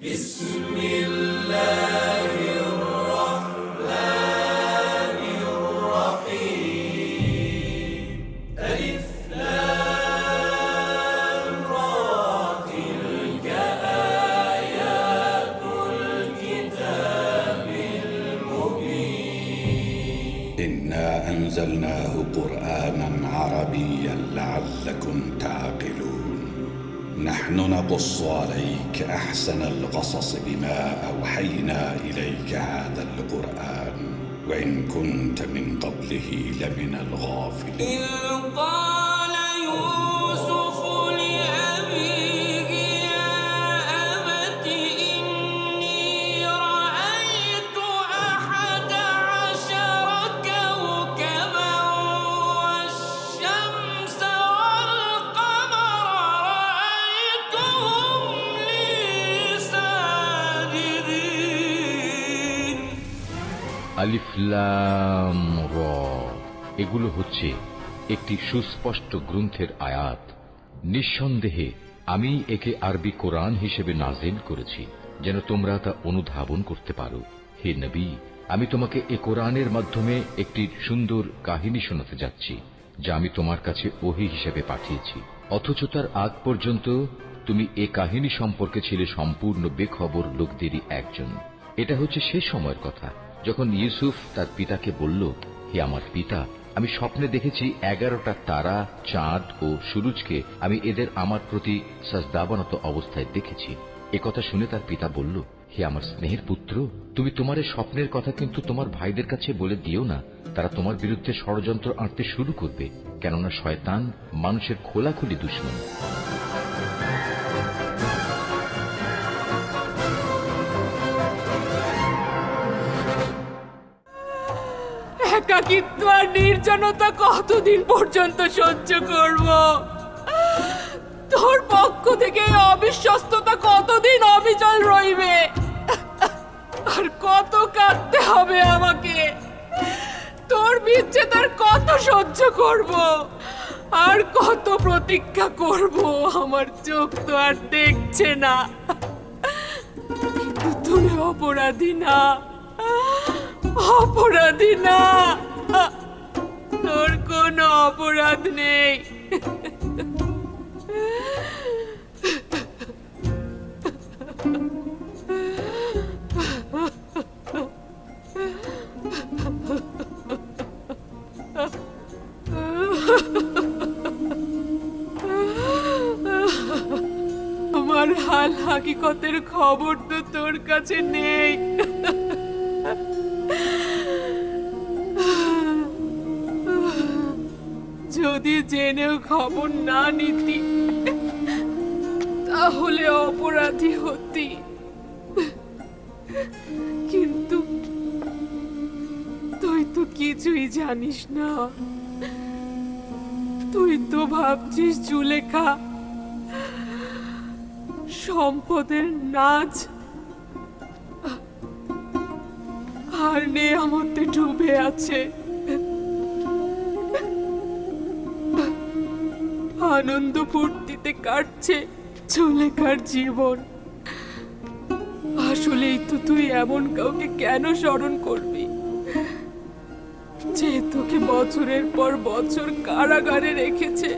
إنا أنزلناه قرآنا عربيا لعلكم تعقلون نحن نقص عليك أحسن القصص بما أوحينا إليك هذا القرآن وإن كنت من قبله لمن الغافلين. قال يوسف لأبيه يا أبت إني رأيت 11 كوكبا والشمس والقمر رأيتهم لي ساجدين. আলিফ লাম র, এগুলো হচ্ছে একটি সুস্পষ্ট গ্রন্থের আয়াত। নিঃসন্দেহে আমি একে আরবি কোরআন হিসেবে নাজিল করেছি যেন তোমরা তা অনুধাবন করতে পারো। হে নবী, আমি তোমাকে এ কোরআনের মাধ্যমে একটি সুন্দর কাহিনী শোনাতে যাচ্ছি যা আমি তোমার কাছে ওহী হিসেবে পাঠিয়েছি, অথচ তার আগ পর্যন্ত তুমি এ কাহিনী সম্পর্কে ছিলে সম্পূর্ণ বেখবর লোকদেরই একজন। এটা হচ্ছে সে সময়ের কথা যখন ইউসুফ তার পিতাকে বলল, হে আমার পিতা, আমি স্বপ্নে দেখেছি 11টা তারা, চাঁদ ও সূরজকে আমি এদের আমার প্রতি সাজদাবনত অবস্থায় দেখেছি। একথা শুনে তার পিতা বলল, হে আমার স্নেহের পুত্র, তুমি তোমার এই স্বপ্নের কথা কিন্তু তোমার ভাইদের কাছে বলে দিও না, তারা তোমার বিরুদ্ধে ষড়যন্ত্র আঁটতে শুরু করবে, কেননা শয়তান মানুষের খোলাখুলি দুশমন। একাকিত্ব আর নির্জনতা কতদিন পর্যন্ত সহ্য করব? তোর পক্ষ থেকে এই অবিশ্বস্ততা কতদিন অবিচল রইবে? আর কত কাঁদতে হবে আমাকে? তোর বিচ্ছেদের কত সহ্য করব? আর কত প্রতীক্ষা করব? আমার চোখ তো আর দেখছে না, কিন্তু তুমি অপরাধী না, অপরাধী না, তোর কোনো অপরাধ নেই। আমার হাল হাকিকতের খবর তো তোর কাছে নেই। যদি জেনেও খবর না নিতি তাহলে অপরাধী হতি, কিন্তু তুই তো কিছুই জানিস না। তুই তো ভাবছিস জুলেখা সম্পদের নাচ আর নেয়ামতে ডুবে আছে, আনন্দ ফুর্তিতে কাটছে জুলেখার জীবন। আসলেই তো তুই এমন কাউকে কেন স্মরণ করবি যে তোকে বছরের পর বছর কারাগারে রেখেছে?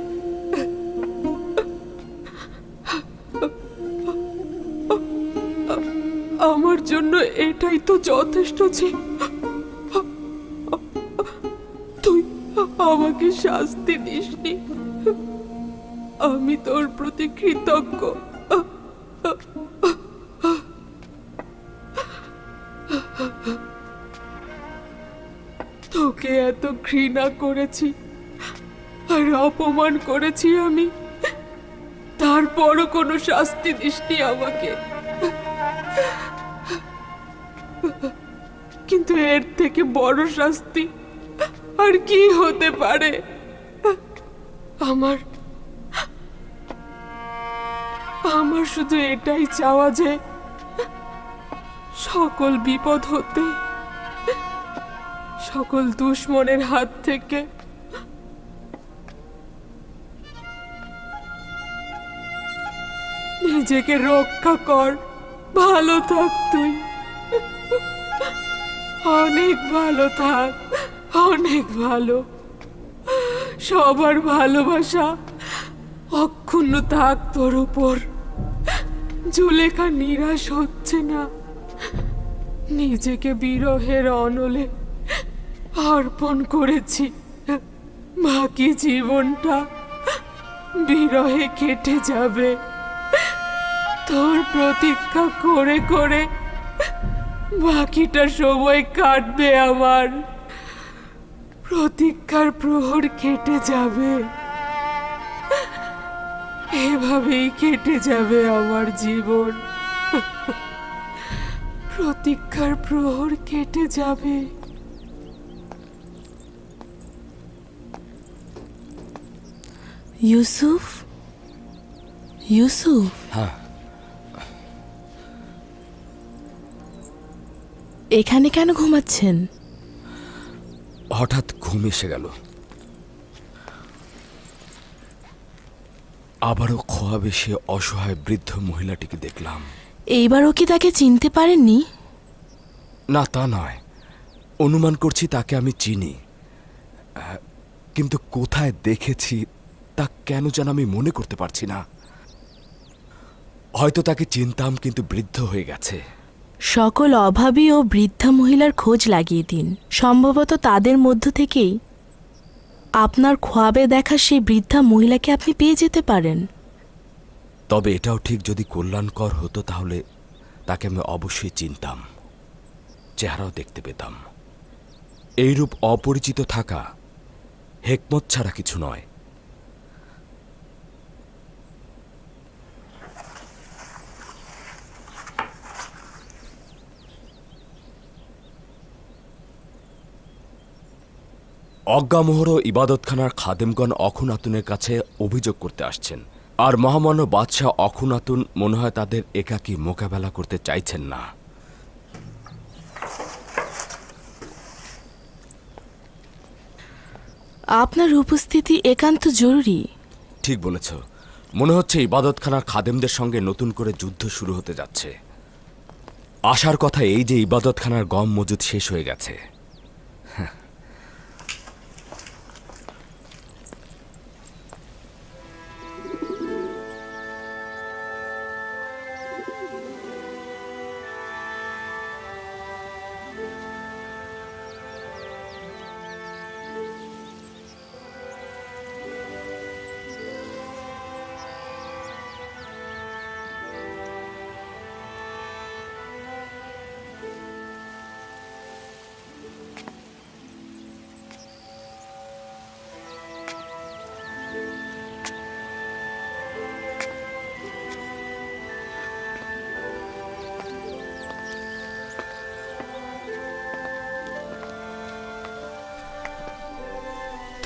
আমার জন্য এটাই তো যথেষ্ট যে তুই আমাকে শাস্তি দিসনি। আমি তোর প্রতি কৃতজ্ঞ। তোকে এত ঘৃণা করেছি আর অপমান করেছি আমি, তারপরও কোনো শাস্তি দিসনি আমাকে। কিন্তু এর থেকে বড় শাস্তি আর কি হতে পারে? আমার শুধু এটাই চাওয়া যে সকল বিপদ হতে, সকল দুশমনের হাত থেকে নিজেকে রক্ষা কর। ভালো থাক তুই, অনেক ভালো থাক, অনেক ভালো। সবার ভালোবাসা অক্ষুণ্ণ থাক তোর উপর। জুলেখা নিরাশ হচ্ছে না, নিজেকে বিরহের অনলে অর্পণ করেছি। বাকি জীবনটা বিরহে কেটে যাবে। তোর প্রতীক্ষা করে করে বাকিটা সময় কাটবে আমার। প্রতীক্ষার প্রহর কেটে যাবে, এভাবেই কেটে যাবে আমার জীবন। প্রতীক্ষার প্রহর কেটে যাবে। ইউসুফ, ইউসুফ, হ্যাঁ, এখানে কেন ঘুমাচ্ছেন? হঠাৎ ঘুম এসে গেল। আবারও খোয়াবে সে অসহায় বৃদ্ধ মহিলাটিকে দেখলাম। এইবারও কি তাকে চিনতে পারেননি? না, তা নয়, অনুমান করছি তাকে আমি চিনি, কিন্তু কোথায় দেখেছি তা কেন যেন আমি মনে করতে পারছি না। হয়তো তাকে চিনতাম, কিন্তু বৃদ্ধ হয়ে গেছে। সকল অভাবী ও বৃদ্ধা মহিলার খোঁজ লাগিয়ে দিন। সম্ভবত তাদের মধ্য থেকেই আপনার খোয়াবে দেখা সেই বৃদ্ধা মহিলাকে আপনি পেয়ে যেতে পারেন। তবে এটাও ঠিক, যদি কল্যাণকর হতো তাহলে তাকে আমি অবশ্যই চিনতাম, চেহারাও দেখতে পেতাম। এইরূপ অপরিচিত থাকা হেকমত ছাড়া কিছু নয়। অজ্ঞামোহর ইবাদতখানার খাদেমগণ অখুনাতুনের কাছে অভিযোগ করতে আসছেন, আর মহামান্য বাদশাহ অখুনাতুন মনে হয় তাদের একাকী মোকাবেলা করতে চাইছেন না। আপনার উপস্থিতি একান্ত জরুরি। ঠিক বলেছ, মনে হচ্ছে ইবাদতখানার খাদেমদের সঙ্গে নতুন করে যুদ্ধ শুরু হতে যাচ্ছে। আশার কথা এই যে ইবাদতখানার গম মজুদ শেষ হয়ে গেছে।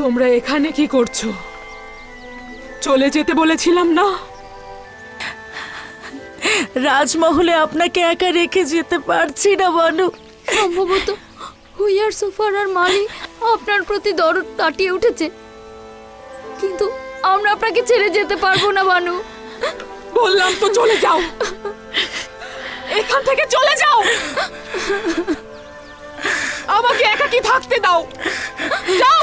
তোমরা এখানে কি করছো? চলে যেতে বলেছিলাম না? রাজমহলে আপনাকে একা রেখে যেতে পারছি না বানু। সম্ভবত হুইয়ার সুফার আর মালি আপনার প্রতি দরদ কাটিয়ে উঠেছে, কিন্তু আমরা আপনাকে ছেড়ে যেতে পারবো না বানু। বললাম তো চলে যাও, এখান থেকে চলে যাও। আমাকে একাকী থাকতে দাও, যাও।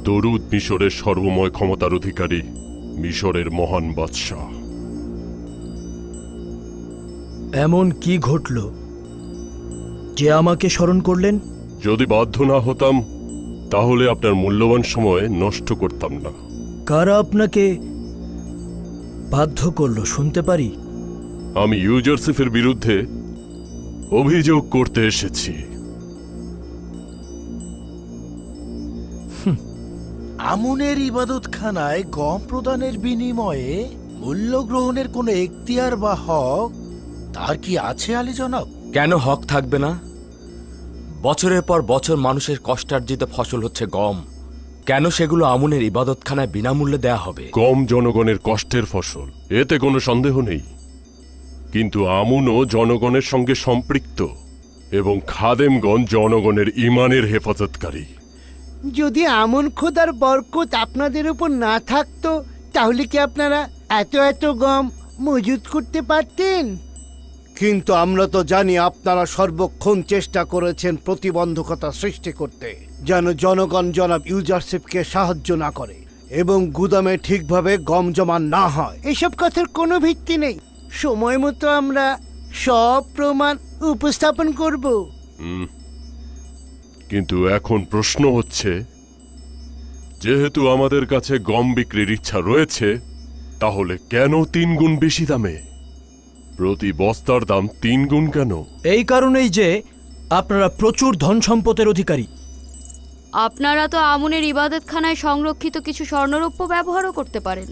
দরুদ মিশরের সর্বময় ক্ষমতার অধিকারী, মিশরের মহান বাদশাহ। এমন কি ঘটল যে আমাকে স্মরণ করলেন? যদি বাধ্য না হতাম তাহলে আপনার মূল্যবান সময় নষ্ট করতাম না। কারা আপনাকে বাধ্য করলো শুনতে পারি? আমি ইউজারসিফের বিরুদ্ধে অভিযোগ করতে এসেছি। আমুনের ইবাদতখানায় গম প্রদানের বিনিময়ে মূল্য গ্রহণের কোনো এখতিয়ার বা হক তার কি আছে আলী জনাব? কেন হক থাকবে না? বছরের পর বছর মানুষের কষ্টার্জিত ফসল হচ্ছে গম, কেন সেগুলো আমুনের ইবাদতখানায় বিনামূল্যে দেয়া হবে? গম জনগণের কষ্টের ফসল, এতে কোনো সন্দেহ নেই, কিন্তু আমুনও জনগণের সঙ্গে সম্পৃক্ত এবং খাদেমগণ জনগণের ঈমানের হেফাজতকারী। যদি আমন খোদার বরকত আপনাদের উপর না থাকতো তাহলে কি আপনারা এত এত গম মজুত করতে পারতেন? কিন্তু আমরা তো জানি আপনারা সর্বক্ষণ চেষ্টা করেছেন প্রতিবন্ধকতা সৃষ্টি করতে, যেন জনগণ জনাব ইউজারশিপকে সাহায্য না করে এবং গুদামে ঠিকভাবে গম জমা না হয়। এসব কথার কোনো ভিত্তি নেই। সময় মতো আমরা সব প্রমাণ উপস্থাপন করব। কিন্তু এখন প্রশ্ন হচ্ছে, যেহেতু আমাদের কাছে গম বিক্রির ইচ্ছা রয়েছে, তাহলে কেন 3 গুণ বেশি দামে? প্রতি বস্তার দাম 3 গুণ কেন? এই কারণেই যে আপনারা প্রচুর ধন সম্পদের অধিকারী। আপনারা তো আমুনের ইবাদতখানায় সংরক্ষিত কিছু স্বর্ণরৌপ্য ব্যবহারও করতে পারেন।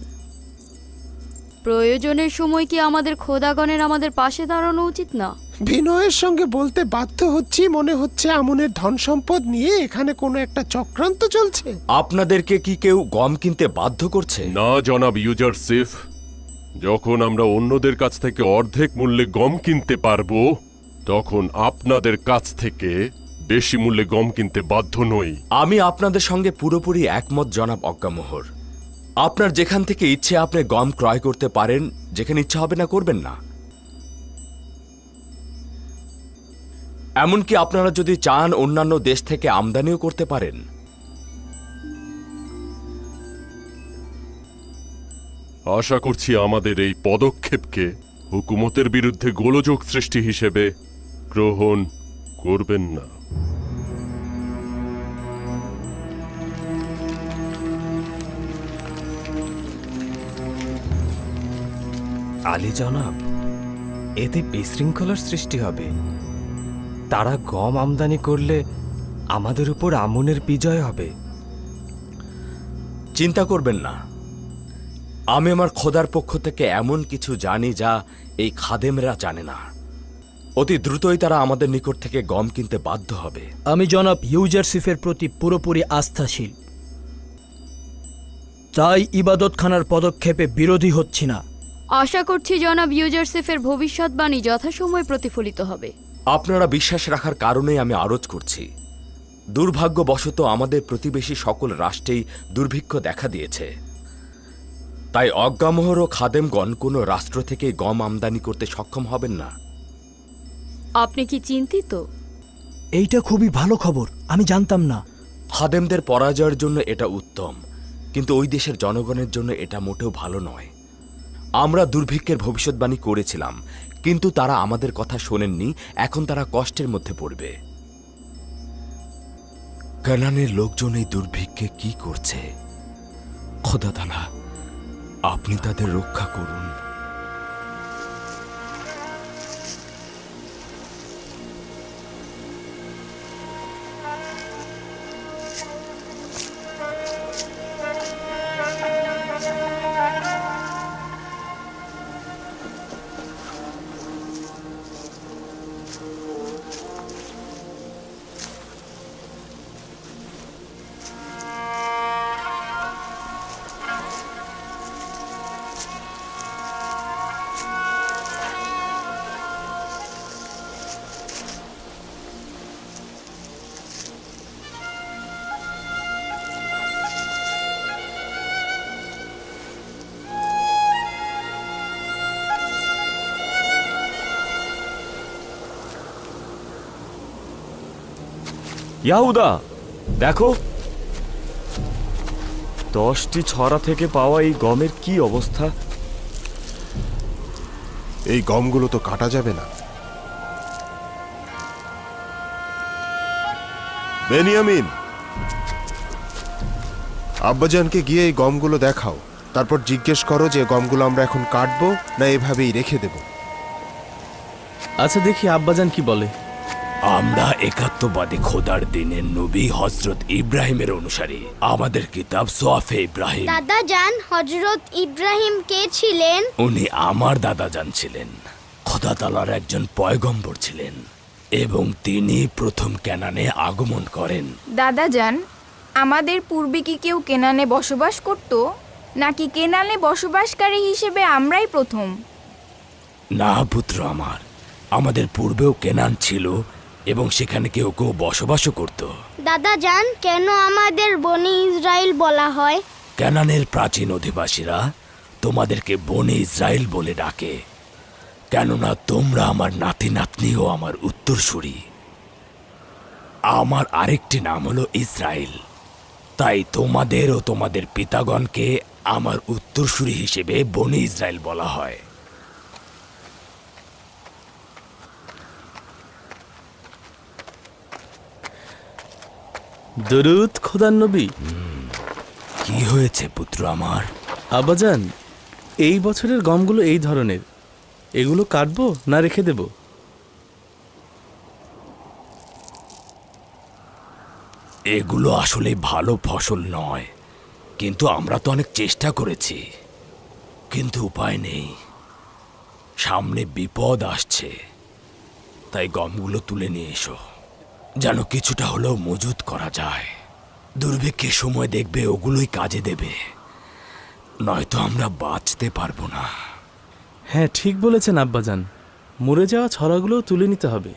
প্রয়োজনের সময় কি আমাদের খোদাগণের আমাদের পাশে দাঁড়ানো উচিত না? বিনয়ের সঙ্গে বলতে বাধ্য হচ্ছি, মনে হচ্ছে আমুনের ধন সম্পদ নিয়ে এখানে কোনো একটা চক্রান্ত চলছে। আপনাদেরকে কি কেউ গম কিনতে বাধ্য করছে? না জনাব ইউজারশিপ, যখন আমরা অন্যদের কাছ থেকে অর্ধেক মূল্যে গম কিনতে পারবো, তখন আপনাদের কাছ থেকে বেশি মূল্যে গম কিনতে বাধ্য নই। আমি আপনাদের সঙ্গে পুরোপুরি একমত জনাব অজ্ঞামোহর। আপনার যেখান থেকে ইচ্ছে আপনি গম ক্রয় করতে পারেন, যেখানে ইচ্ছা হবে না করবেন না। এমনকি আপনারা যদি চান অন্যান্য দেশ থেকে আমদানিও করতে পারেন। আশা করছি আমাদের এই পদক্ষেপকে হুকুমতের বিরুদ্ধে গোলযোগ সৃষ্টি হিসেবে গ্রহণ করবেন না। আলী জনাব, এতে বিশৃঙ্খলার সৃষ্টি হবে। তারা গম আমদানি করলে আমাদের উপর আমুনের বিজয় হবে। চিন্তা করবেন না, আমি আমার খোদার পক্ষ থেকে এমন কিছু জানি যা এই খাদেমরা জানে না। অতি দ্রুতই তারা আমাদের নিকট থেকে গম কিনতে বাধ্য হবে। আমি জনাব ইউজারশিপের প্রতি পুরোপুরি আস্থাশীল, তাই ইবাদতখানার পদক্ষেপে বিরোধী হচ্ছি না। আশা করছি জনাব ইউজারশিপের ভবিষ্যৎবাণী যথাসময়ে প্রতিফলিত হবে। আপনারা বিশ্বাস রাখার কারণেই আমি আরজ করছি। দুর্ভাগ্যবশত আমাদের প্রতিবেশী সকল রাষ্ট্রেই দুর্ভিক্ষ দেখা দিয়েছে, তাই অজ্ঞামোহর ও খাদেমগণ কোনো রাষ্ট্র থেকে গম আমদানি করতে সক্ষম হবেন না। আপনি কি চিন্তিত? এইটা খুবই ভালো খবর, আমি জানতাম না। খাদেমদের পরাজয়ের জন্য এটা উত্তম, কিন্তু ওই দেশের জনগণের জন্য এটা মোটেও ভালো নয়। আমরা দুর্ভিক্ষের ভবিষ্যৎবাণী করেছিলাম, কিন্তু তারা আমাদের কথা শোনেননি। এখন তারা কষ্টের মধ্যে পড়বে। কানানের লোকজন এই দুর্ভিক্ষে কি করছে? খোদা তাআলা, আপনি তাদের রক্ষা করুন। ইয়াহুদা, দেখো 10টি ছড়া থেকে পাওয়া এই গমের কি অবস্থা। এই গমগুলো তো কাটা যাবে না। বেনিয়ামিন, আব্বাজানকে গিয়ে এই গমগুলো দেখাও, তারপর জিজ্ঞেস করো যে গমগুলো আমরা এখন কাটবো না এভাবেই রেখে দেব। আচ্ছা, দেখি আব্বাজান কি বলে। আমরা একাত্মবাদী খোদার দিনের নবী হজরত ইব্রাহিমের অনুসারী। আমাদের কিতাব সোয়াফে ইব্রাহিম। দাদা জান, হযরত ইব্রাহিম কে ছিলেন? উনি আমার দাদা জান ছিলেন, খোদা তাআলার একজন পয়গম্বর ছিলেন এবং তিনি প্রথম কেনানে আগমন করেন। দাদা যান, আমাদের পূর্বে কি কেউ কেনানে বসবাস করত, নাকি কেনানে বসবাসকারী হিসেবে আমরাই প্রথম? না পুত্র আমার, আমাদের পূর্বেও কেনান ছিল এবং সেখানে কেউ কেউ বসবাসও করত। দাদা জান, কেন আমাদের বনি ইসরাইল বলা হয়? কেনানের প্রাচীন অধিবাসীরা তোমাদেরকে বনে ইসরায়েল বলে ডাকে, কেননা তোমরা আমার নাতি নাতনি ও আমার উত্তরসূরি। আমার আরেকটি নাম হলো ইসরায়েল, তাই তোমাদের ও তোমাদের পিতাগণকে আমার উত্তরসূরি হিসেবে বনে ইসরায়েল বলা হয়। দরুদ খোদার নবী। কি হয়েছে পুত্র আমার? আব্বাজান, এই বছরের গমগুলো এই ধরনের, এগুলো কাটবো না রেখে দেব? এগুলো আসলে ভালো ফসল নয়, কিন্তু আমরা তো অনেক চেষ্টা করেছি, কিন্তু উপায় নেই। সামনে বিপদ আসছে, তাই গমগুলো তুলে নিয়ে এসো, যেন কিছুটা হলেও মজুত করা যায়। দুর্ভিক্ষের সময় দেখবে ওগুলোই কাজে দেবে, নয়তো আমরা বাঁচতে পারবো না। হ্যাঁ, ঠিক বলেছেন আব্বাজান, মরে যাওয়া ছড়াগুলোও তুলে নিতে হবে।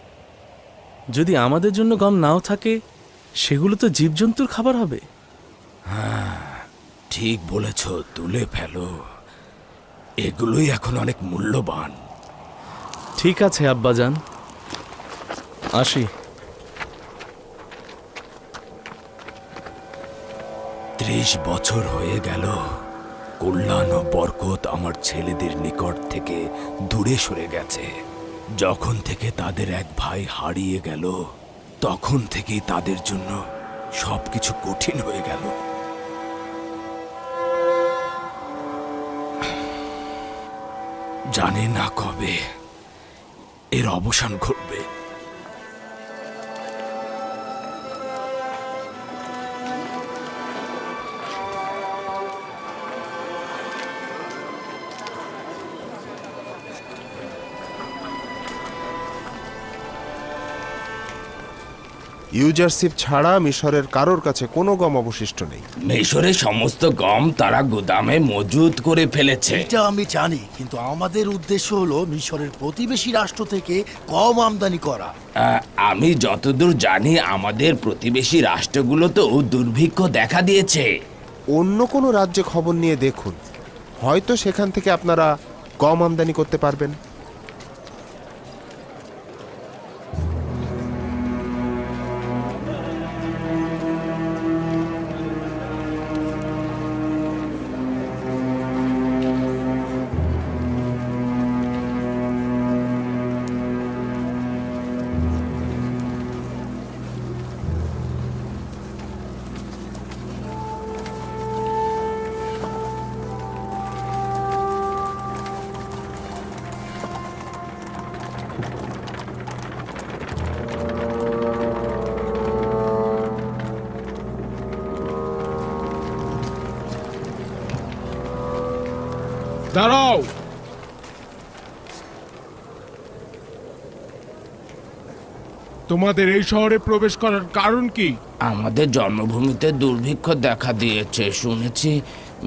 যদি আমাদের জন্য গম নাও থাকে, সেগুলো তো জীবজন্তুর খাবার হবে। ঠিক বলেছ, তুলে ফেলো, এগুলোই এখন অনেক মূল্যবান। ঠিক আছে আব্বাজান, আসি। 30 বছর হয়ে গেল কল্যাণ ও বরকত আমার ছেলেদের নিকট থেকে দূরে সরে গেছে। যখন থেকে তাদের এক ভাই হারিয়ে গেল, তখন থেকেই তাদের জন্য সবকিছু কঠিন হয়ে গেল। জানি না কবে এর অবসান ঘটবে। ইউজারশিপ ছাড়া মিশরের কারোর কাছে কোনো গম অবশিষ্ট নেই। মিশরের সমস্ত গম তারা গুদামে মজুত করে ফেলেছে। এটা আমি জানি, কিন্তু আমাদের উদ্দেশ্য হলো মিশরের প্রতিবেশী রাষ্ট্র থেকে কম আমদানি করা। আমি যতদূর জানি আমাদের প্রতিবেশী রাষ্ট্রগুলো তো দুর্ভিক্ষ দেখা দিয়েছে। অন্য কোনো রাজ্যে খবর নিয়ে দেখুন, হয়তো সেখান থেকে আপনারা গম আমদানি করতে পারবেন। দাঁড়াও, তোমাদের এই শহরে প্রবেশ করার কারণ কি? আমাদের জন্মভূমিতে দুর্ভিক্ষ দেখা দিয়েছে শুনেছি।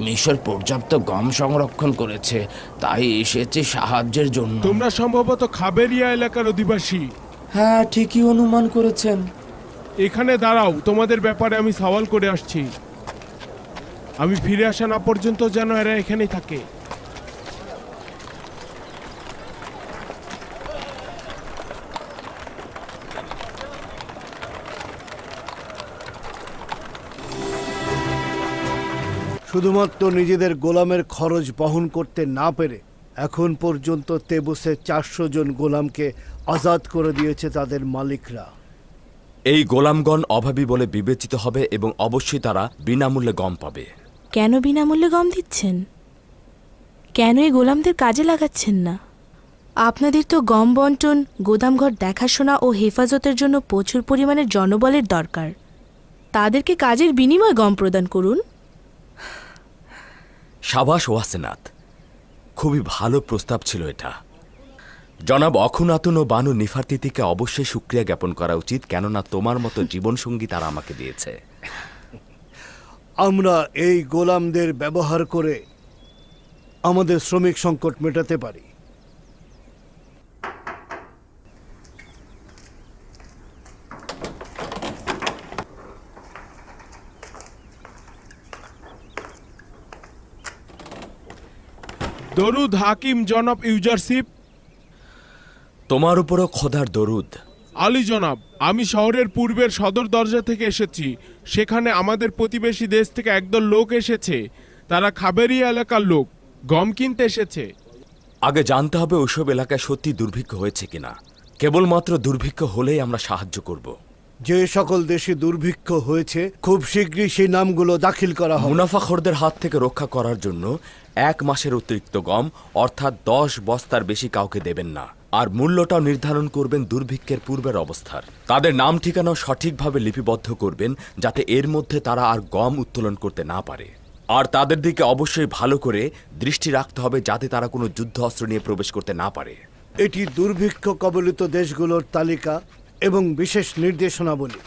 মিশর পর্যাপ্ত গম সংরক্ষণ করেছে, তাই এসেছে সাহায্যের জন্য। তোমরা সম্ভবত খাবেরিয়া এলাকার অধিবাসী। হ্যাঁ, ঠিকই অনুমান করেছেন। এখানে দাঁড়াও, তোমাদের ব্যাপারে আমি সওয়াল করে আসছি। আমি ফিরে আসা না পর্যন্ত যেন এরা এখানেই থাকে। শুধুমাত্র নিজেদের গোলামের খরচ বহন করতে না পেরে এখন পর্যন্ত তেবুসে 400 জন গোলামকে আজাদ করে দিয়েছে তাদের মালিকরা। এই গোলামগণ অভাবী বলে বিবেচিত হবে এবং অবশ্যই তারা বিনামূল্যে গম পাবে। কেন বিনামূল্যে গম দিচ্ছেন? কেন এই গোলামদের কাজে লাগাচ্ছেন না? আপনাদের তো গম বন্টন, গোদামঘর দেখাশোনা ও হেফাজতের জন্য প্রচুর পরিমাণের জনবলের দরকার। তাদেরকে কাজের বিনিময়ে গম প্রদান করুন। সাবাস ওয়াসেনাথ, খুবই ভালো প্রস্তাব ছিল এটা। জনাব অখুনাতুন ও বানু নিফারতিতিকে অবশ্যই শুকরিয়া জ্ঞাপন করা উচিত, কেননা তোমার মতো জীবনসঙ্গী তারা আমাকে দিয়েছে। আমরা এই গোলামদের ব্যবহার করে আমাদের শ্রমিক সংকট মেটাতে পারি। দরুদ হাকিম জনাব ইউজারশিপ। তোমার উপরও খোদার দরুদ। আলী জনাব, আমি শহরের পূর্বের সদর দরজা থেকে এসেছি। সেখানে আমাদের প্রতিবেশী দেশ থেকে একদল লোক এসেছে। তারা খাবেরিয়া এলাকার লোক, গম কিনতে এসেছে। আগে জানতে হবে ওইসব এলাকায় সত্যি দুর্ভিক্ষ হয়েছে কিনা। কেবলমাত্র দুর্ভিক্ষ হলেই আমরা সাহায্য করব। যে সকল দেশে দুর্ভিক্ষ হয়েছে খুব শীঘ্রই সেই নামগুলো দাখিল করা হবে। মুনাফাখোরদের হাত থেকে রক্ষা করার জন্য 1 মাসের অতিরিক্ত গম অর্থাৎ 10 বস্তার বেশি কাউকে দেবেন না। আর মূল্যটাও নির্ধারণ করবেন দুর্ভিক্ষের পূর্বের অবস্থার। তাদের নাম ঠিকানাও সঠিকভাবে লিপিবদ্ধ করবেন, যাতে এর মধ্যে তারা আর গম উত্তোলন করতে না পারে। আর তাদের দিকে অবশ্যই ভালো করে দৃষ্টি রাখতে হবে, যাতে তারা কোনো যুদ্ধ অস্ত্র নিয়ে প্রবেশ করতে না পারে। এটি দুর্ভিক্ষ কবলিত দেশগুলোর তালিকা এবং বিশেষ নির্দেশনাবলী।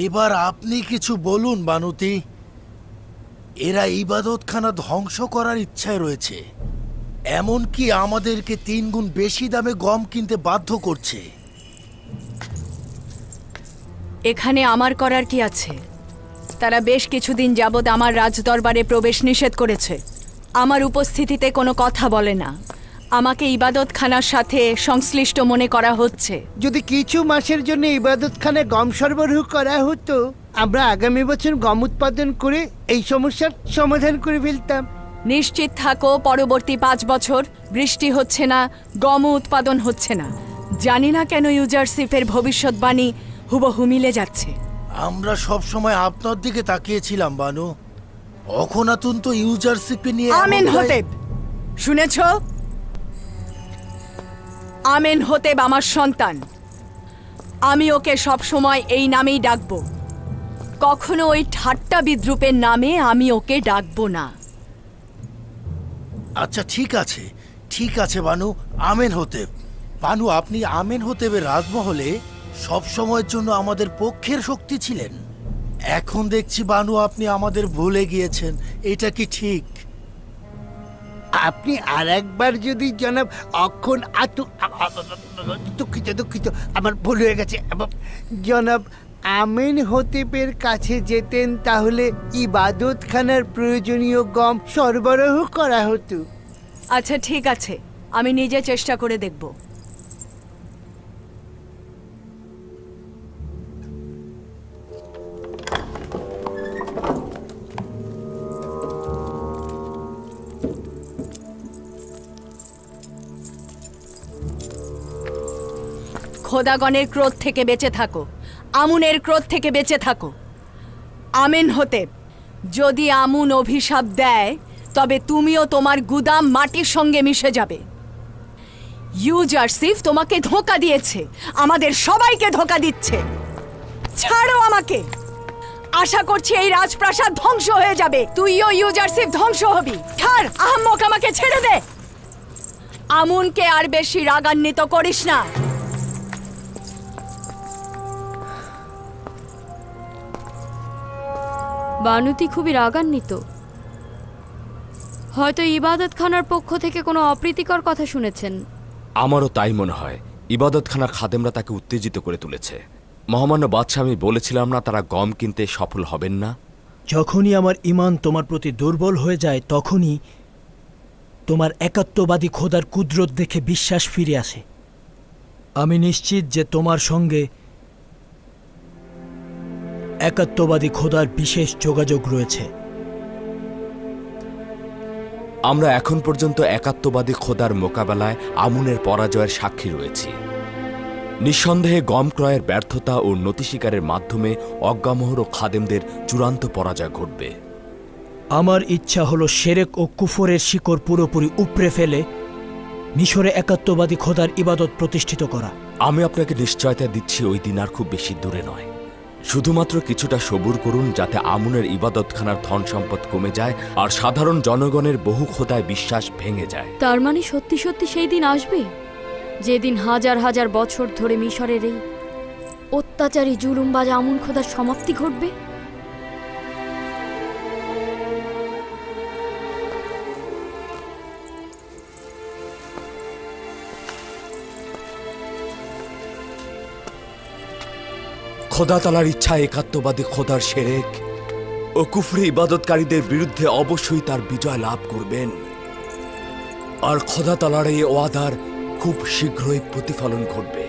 এবার আপনি কিছু বলুন বানুতি। এরা ইবাদতখানা ধ্বংস করার ইচ্ছায় রয়েছে, এমনকি আমাদেরকে 3 গুণ বেশি দামে গম কিনতে বাধ্য করছে। এখানে আমার করার কি আছে? তারা বেশ কিছুদিন যাবৎ আমার রাজদরবারে প্রবেশ নিষেধ করেছে। আমার উপস্থিতিতে কোনো কথা বলে না। আমাকে ইবাদতখানার সাথে সংশ্লিষ্ট মনে করা হচ্ছে। যদি কিছু মাসের জন্য ইবাদতখানায় গম সরবরাহ করা হতো, আমরা আগামী বছর গম উৎপাদন করে এই সমস্যার সমাধান করে ফেলতাম। নিশ্চিত থাকো, পরবর্তী 5 বছর বৃষ্টি হচ্ছে না, গমও উৎপাদন হচ্ছে না। জানি না কেন ইউজারশিপের ভবিষ্যৎবাণী হুবহু মিলে যাচ্ছে। আমরা সব সময় আপনার দিকে তাকিয়েছিলাম বানু। অখনাতুন তো ইউজারশিপে নিয়ে আমেন হতেব, শুনেছ? আমেন হতেব আমার সন্তান। আমি ওকে সব সময় এই নামেই ডাকবো। কখনো ওই ঠাট্টা বিদ্রুপের নামে আমি ওকে ডাকবো না। আচ্ছা ঠিক আছে বানু, আমেন হতেব। বানু, আপনি আমেন হতেবের রাজমহলে সব সময়ের জন্য আমাদের পক্ষের শক্তি ছিলেন। এখন দেখছি বানু আপনি আমাদের ভুলে গিয়েছেন। এটা কি ঠিক? আপনি আর একবার যদি জনাব দুঃখিত, আমার ভুল হয়ে গেছে। জনাব আমিন হতেবের কাছে যেতেন, তাহলে ইবাদতখানার প্রয়োজনীয় গম সরবরাহ করা হতো। আচ্ছা ঠিক আছে, আমি নিজে চেষ্টা করে দেখব। খোদাগণের ক্রোধ থেকে বেঁচে থাকো, আমুনের ক্রোধ থেকে বেঁচে থাকো। আমেন হতেব, যদি আমুন অভিশাপ দেয় তবে তুমিও তোমার গুদাম মাটির সঙ্গে মিশে যাবে। ইউজারশিপ তোমাকে ধোঁকা দিয়েছে, আমাদের সবাইকে ধোঁকা দিচ্ছে। ছাড়ো আমাকে। আশা করছি এই রাজপ্রাসাদ ধ্বংস হয়ে যাবে, তুইও ইউজারশিপ ধ্বংস হবি। ছাড় আহম্মক, আমাকে ছেড়ে দে। আমুনকে আর বেশি রাগান্বিত করিস না। বানুতি খুবই রাগান্বিত। হয়তো ইবাদতখানার পক্ষ থেকে কোনো অপ্রীতিকর কথা শুনেছেন। আমারও তাই মনে হয়। ইবাদতখানার খাদেমরা তাকে উত্তেজিত করে তুলেছে। মহামান্য বাদশাহ, আমি বলেছিলাম না তারা গম কিনতে সফল হবেন না? যখনই আমার ঈমান তোমার প্রতি দুর্বল হয়ে যায়, তখনই তোমার একাত্মবাদী খোদার কুদরত দেখে বিশ্বাস ফিরে আসে। আমি নিশ্চিত যে তোমার সঙ্গে একাত্মবাদী খোদার বিশেষ যোগাযোগ রয়েছে। আমরা এখন পর্যন্ত একাত্মবাদী খোদার মোকাবেলায় আমুনের পরাজয়ের সাক্ষী রয়েছি। নিঃসন্দেহে গম ক্রয়ের ব্যর্থতা ও নতি স্বীকারের মাধ্যমে অজ্ঞামোহর ও খাদেমদের চূড়ান্ত পরাজয় ঘটবে। আমার ইচ্ছা হলো শিরক ও কুফরের শিকড় পুরোপুরি উপড়ে ফেলে মিশরে একাত্মবাদী খোদার ইবাদত প্রতিষ্ঠিত করা। আমি আপনাকে নিশ্চয়তা দিচ্ছি ওই দিন আর খুব বেশি দূরে নয়। শুধুমাত্র কিছুটা সবুর করুন, যাতে আমুনের ইবাদতখানার ধন সম্পদ কমে যায় আর সাধারণ জনগণের বহু খোদায় বিশ্বাস ভেঙে যায়। তার মানে সত্যি সত্যি সেই দিন আসবে, যেদিন হাজার হাজার বছর ধরে মিশরের এই অত্যাচারী জুলুমবাজ আমুন খোদার সমাপ্তি ঘটবে। খোদা তালার ইচ্ছা একাত্মবাদী খোদার শিরক ও কুফরি ইবাদতকারীদের বিরুদ্ধে অবশ্যই তার বিজয় লাভ করবেন, আর খোদা তালার এই ওয়াদার খুব শীঘ্রই প্রতিফলন ঘটবে।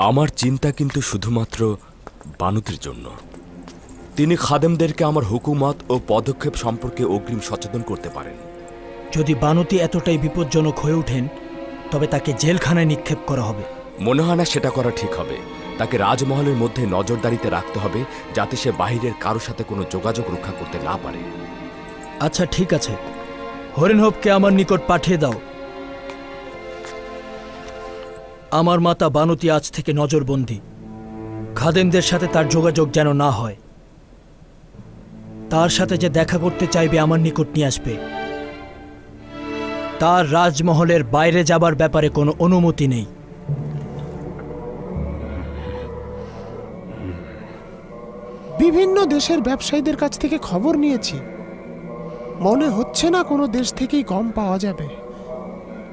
আমার চিন্তা কিন্তু শুধুমাত্র বানুতের জন্য। তিনি খাদেমদেরকে আমার হুকুমত ও পদক্ষেপ সম্পর্কে অগ্রিম সচেতন করতে পারেন। যদি বানুতি এতটাই বিপজ্জনক হয়ে ওঠেন তবে তাকে জেলখানায় নিক্ষেপ করা হবে। মনে হয় না সেটা করা ঠিক হবে। তাকে রাজমহলের মধ্যে নজরদারিতে রাখতে হবে, যাতে সে বাহিরের কারোর সাথে কোনো যোগাযোগ রক্ষা করতে না পারে। আচ্ছা ঠিক আছে, হরিণহবকে আমার নিকট পাঠিয়ে দাও। আমার মাতা বানুতি আজ থেকে নজরবন্দি। খাদেমদের সাথে তার যোগাযোগ যেন না হয়। তার সাথে যে দেখা করতে চাইবে আমার নিকট নিয়ে আসবে। তার রাজমহলের বাইরে যাবার ব্যাপারে কোনো অনুমতি নেই। বিভিন্ন দেশের ব্যবসায়ীদের কাছ থেকে খবর নিয়েছি, মনে হচ্ছে না কোনো দেশ থেকেই গম পাওয়া যাবে।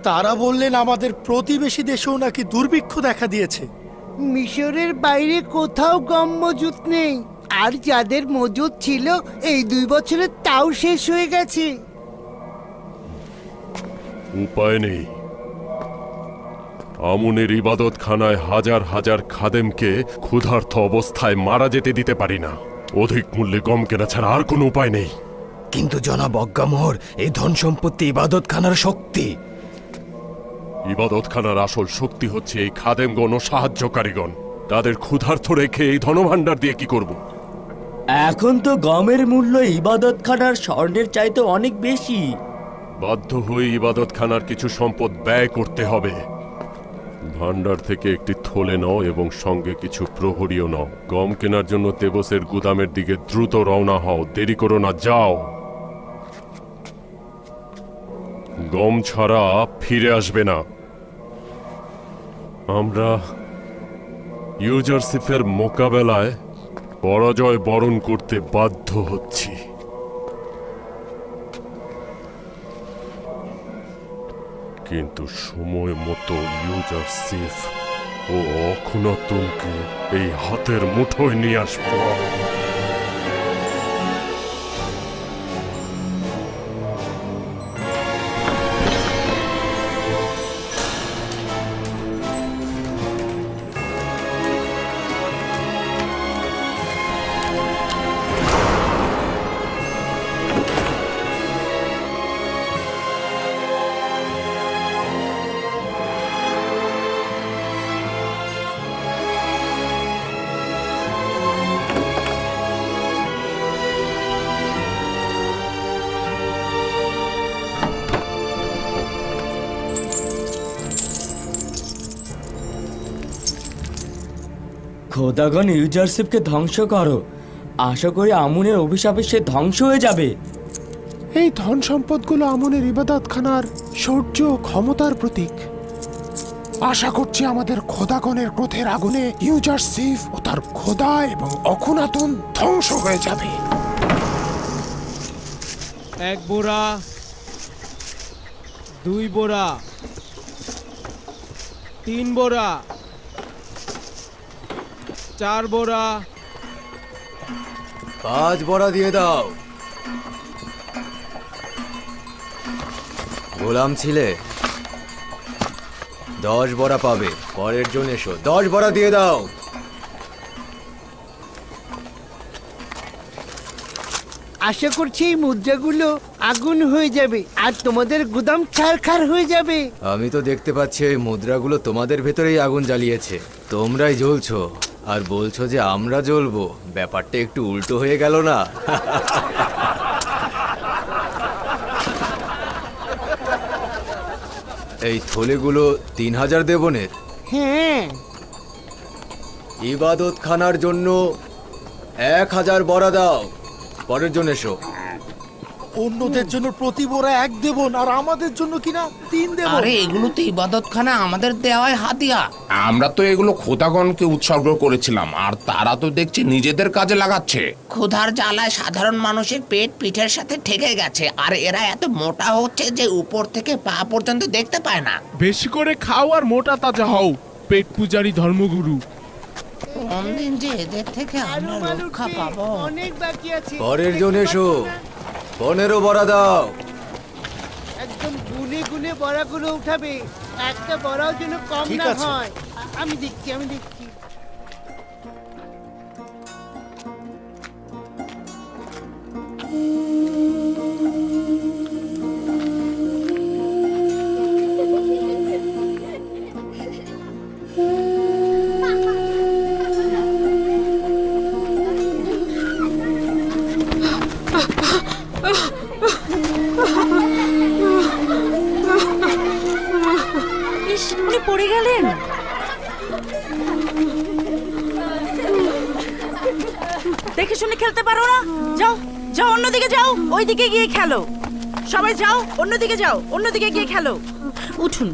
তারা বললেন আমাদের প্রতিবেশী দেশেও নাকি দুর্ভিক্ষ দেখা দিয়েছে। মিশরের বাইরে কোথাও গম মজুত নেই, আর যাদের মজুত ছিল এই 2 বছরে তাও শেষ হয়ে গেছে। উপায় নেই। আমুনের ইবাদতখানায় হাজার হাজার খাদেমকে ক্ষুধার্ত অবস্থায় মারা যেতে দিতে পারি না। অধিক মূল্যে গম কেনা ছাড়া আর কোনো উপায় নেই। কিন্তু জনাব অজ্ঞামোহর, এই ধন সম্পত্তি ইবাদতখানার শক্তি। ইবাদতখানার আসল শক্তি হচ্ছে এই খাদেমগণ ও সাহায্যকারীগণ। তাদের ক্ষুধার্ত রেখে এই ধনভাণ্ডার দিয়ে কি করব? এখন তো গমের মূল্য ইবাদতখানার স্বর্ণের চাইতে অনেক বেশি। বাধ্য হয়ে ইবাদতখানার কিছু সম্পদ ব্যয় করতে হবে। ভান্ডার থেকে একটি থলে নাও এবং সঙ্গে কিছু প্রহরীও নাও। গম কেনার জন্য তেবসের গুদামের দিকে দ্রুত রওনা হও, দেরি করো না, যাও। গম ছাড়া ফিরে আসবে না। আমরা ইউজারশিপের মোকাবেলায় পরাজয় বরণ করতে বাধ্য হচ্ছি। কিন্তু সময় মতো ইউজারশিপ ও অখুনাতুনকে এই হাতের মুঠোয় নিয়ে আসবো। খোদাগণ ইউজারশিপকে ধ্বংস করো। আশা করি আমুনের অভিশাপে সে ধ্বংস হয়ে যাবে। এই ধন সম্পদগুলো আমনের ইবাদতখানার শৌর্য ও ক্ষমতার প্রতীক। আশা করছি আমাদের খোদাগণের ক্রোধের আগুনে ইউজারশিপ ও তার খোদা এবং অখুনাতুন ধ্বংস হয়ে যাবে। 1 বোরা, 2 বোরা, 3 বোরা, 4 বোরা, 5 বোরা দিয়ে দাও। গোলাম ছিলে 10 বোরা পাবে। পরের জন এসো, 10 বোরা দিয়ে দাও। আশা করছি এই মুদ্রাগুলো আগুন হয়ে যাবে আর তোমাদের গুদাম ছারখার হয়ে যাবে। আমি তো দেখতে পাচ্ছি এই মুদ্রাগুলো তোমাদের ভেতরেই আগুন জ্বালিয়েছে। তোমরাই জ্বলছো আর বলছো যে আমরা জ্বলবো। ব্যাপারটা একটু উল্টো হয়ে গেল না? এই থলেগুলো 3000 দেবনের। হ্যাঁ, ইবাদতখানার জন্য 1000 বড়া দাও। পরের জন্য এসো। অন্যদের জন্য প্রতি বোরা 1 দেবন আর আমাদের জন্য কিনা 3 দেবন। আরে এগুলো তো ইবাদতখানা আমাদের দেওয়ায় হাদিয়া। আমরা তো এগুলো খোদাগণকে উৎসর্গ করেছিলাম, আর তারা তো দেখছি নিজেদের কাজে লাগাচ্ছে। ক্ষুধার জ্বালায় সাধারণ মানুষের পেট পিঠের সাথে ঠেকে গেছে, আর এরা এত মোটা হচ্ছে যে উপর থেকে পা পর্যন্ত দেখতে পায় না। বেশি করে খাও আর মোটা তাজা হও, পেট পূজারী ধর্মগুরু। কোন দিন যে এদের থেকে আমরা রক্ষা পাবো। অনেক বাকি আছে। পরের জন্য এসো। 15 বড়া দাও। একদম গুনে গুনে বড়াগুলো উঠাবে, একটা বড়াও যেন কম ঠিক না আছে। হয়। আমি দেখছি। ইস, উনি পড়ে গেলেন। দেখে শুনে খেলতে পারো না? যাও যাও, অন্যদিকে যাও, ওইদিকে গিয়ে খেলো। সবাই যাও, অন্যদিকে যাও, অন্যদিকে গিয়ে খেলো। উঠুন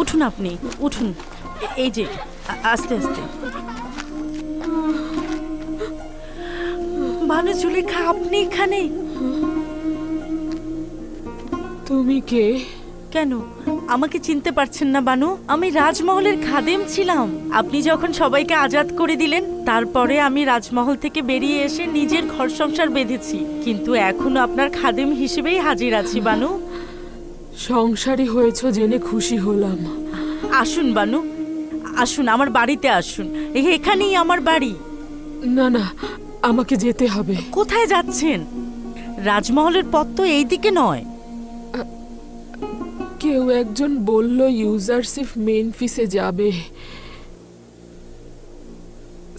উঠুন, আপনি উঠুন। এই যে আস্তে আস্তে। ভানু জুলেখা, আপনি এখানে? তুমি কে? কেন, আমাকে চিনতে পারছেন না বানু? আমি রাজমহলের খাদেম ছিলাম। আপনি যখন সবাইকে আজাদ করে দিলেন, তারপরে আমি রাজমহল থেকে বেরিয়ে এসে নিজের ঘর সংসার বেঁধেছি, কিন্তু এখনো আপনার খাদেম হিসেবেই হাজির আছি বানু। সংসারী হয়েছো জেনে খুশি হলাম। আসুন বানু, আসুন, আমার বাড়িতে আসুন। এখানেই আমার বাড়ি। না না, আমাকে যেতে হবে। কোথায় যাচ্ছেন? রাজমহলের পথ তো এইদিকে নয়। কেউ একজন বলল ইউজারশিপ মেনফিসে যাবে।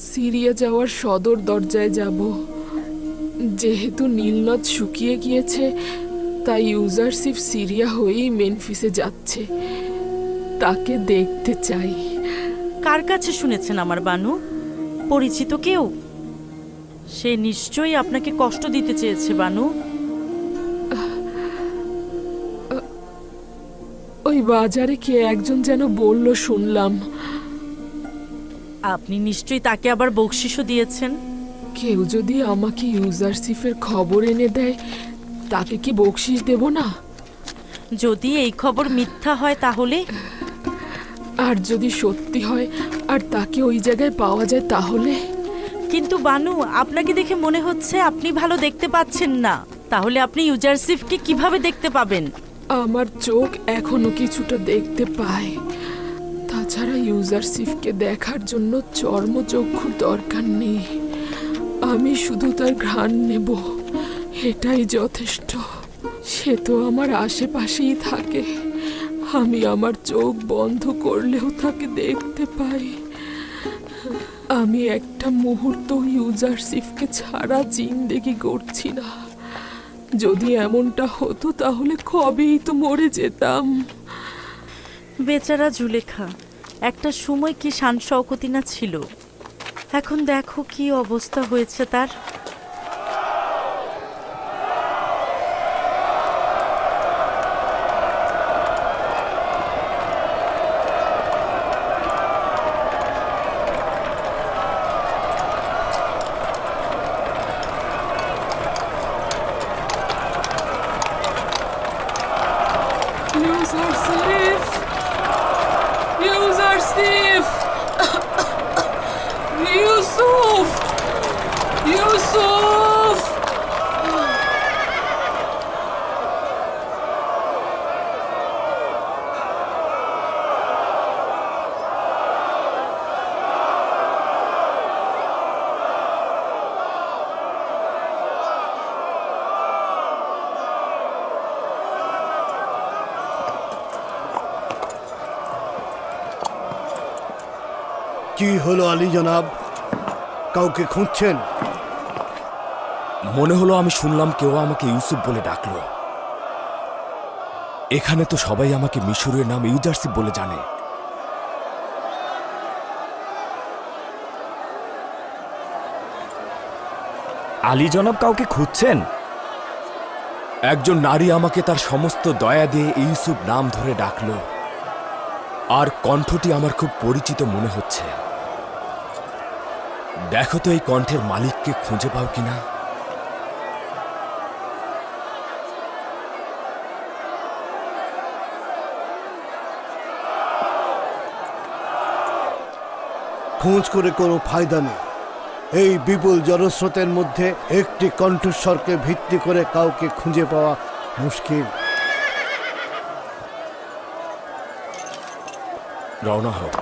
সিরিয়া যাওয়ার সদর দরজায় যাব। যেহেতু নীলনদ শুকিয়ে গিয়েছে, তাই ইউজারশিপ সিরিয়া হয়েই মেনফিসে যাচ্ছে। তাকে দেখতে চাই। কার কাছে শুনেছেন আমার বানু? পরিচিত কেউ? সে নিশ্চয়ই আপনাকে কষ্ট দিতে চেয়েছে বানু। ওই বাজারে কে একজন যেন বলল, শুনলাম। আপনি নিশ্চয়ই তাকে আবার বকশিশও দিয়েছেন। কেউ যদি আমাকে ইউজারশিপের খবর এনে দেয়, তাকে কি বকশিশ দেব না? যদি এই খবর মিথ্যা হয় তাহলে? আর যদি সত্যি হয় আর তাকে ওই জায়গায় পাওয়া যায় তাহলে? কিন্তু বানু, আপনাকে দেখে মনে হচ্ছে আপনি ভালো দেখতে পাচ্ছেন না। তাহলে আপনি ইউজারশিপকে কিভাবে দেখতে পাবেন? আমার চোখ এখনো কিছুটা দেখতে পায়। তাছাড়া ইউজারশিপকে দেখার জন্য চর্মচক্ষুর দরকার নেই। আমি শুধু তার ঘ্রাণ নেব, এটাই যথেষ্ট। সে তো আমার আশেপাশেই থাকে। আমি আমার চোখ বন্ধ করলেও তাকে দেখতে পাই। আমি একটা মুহূর্ত ইউজারশিপকে ছাড়া জিন্দেগি গড়ছি না। যদি এমনটা হতো তাহলে কবেই তো মরে যেতাম। বেচারা জুলেখা, একটা সময় কি শান শওকতি না ছিল। এখন দেখো কি অবস্থা হয়েছে তার। ইউজারশিপ! ইউসুফ! ইউসুফ! কি হলো আলী জনাব, কাউকে খুঁজছেন? মনে হলো আমি শুনলাম কেউ আমাকে ইউসুফ বলে ডাকলো। এখানে তো সবাই আমাকে মিশরের নাম ইউজারসিফ বলে জানে। আলী জনাব কাউকে খুঁজছেন? একজন নারী আমাকে তার সমস্ত দয়া দিয়ে ইউসুফ নাম ধরে ডাকলো, আর কণ্ঠটি আমার খুব পরিচিত মনে হচ্ছে। দেখো তো এই কণ্ঠের মালিককে খুঁজে পাও কিনা। খোঁজ করে কোনো ফায়দা নেই। এই বিপুল জনস্রোতের মধ্যে একটি কণ্ঠস্বরকে ভিত্তি করে কাউকে খুঁজে পাওয়া মুশকিল। রওনা হোক।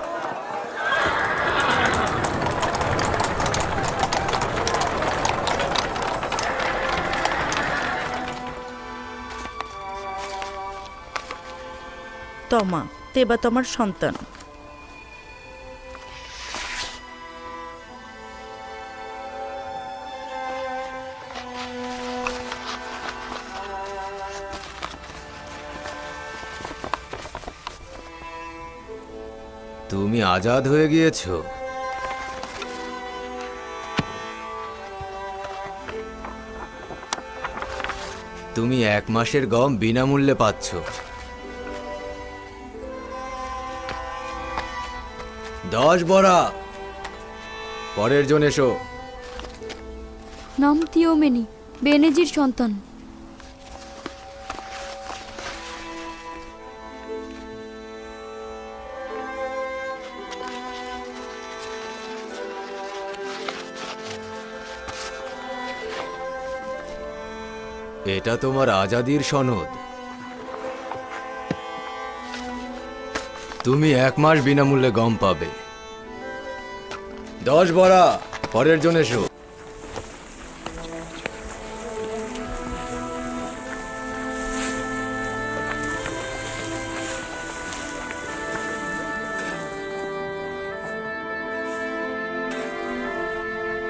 তমা, তেবা তোমার সন্তান। তুমি আজাদ হয়ে গিয়েছো। তুমি 1 মাসের গম বিনামূল্যে পাচ্ছ। 10 বড়া। পরের জন এসো। নাম তিওমেনি, বেনেজির সন্তান। এটা তোমার আজাদির সনদ। তুমি 1 মাস বিনামূল্যে গম পাবে। 10 বড়া। পরের জন এসো।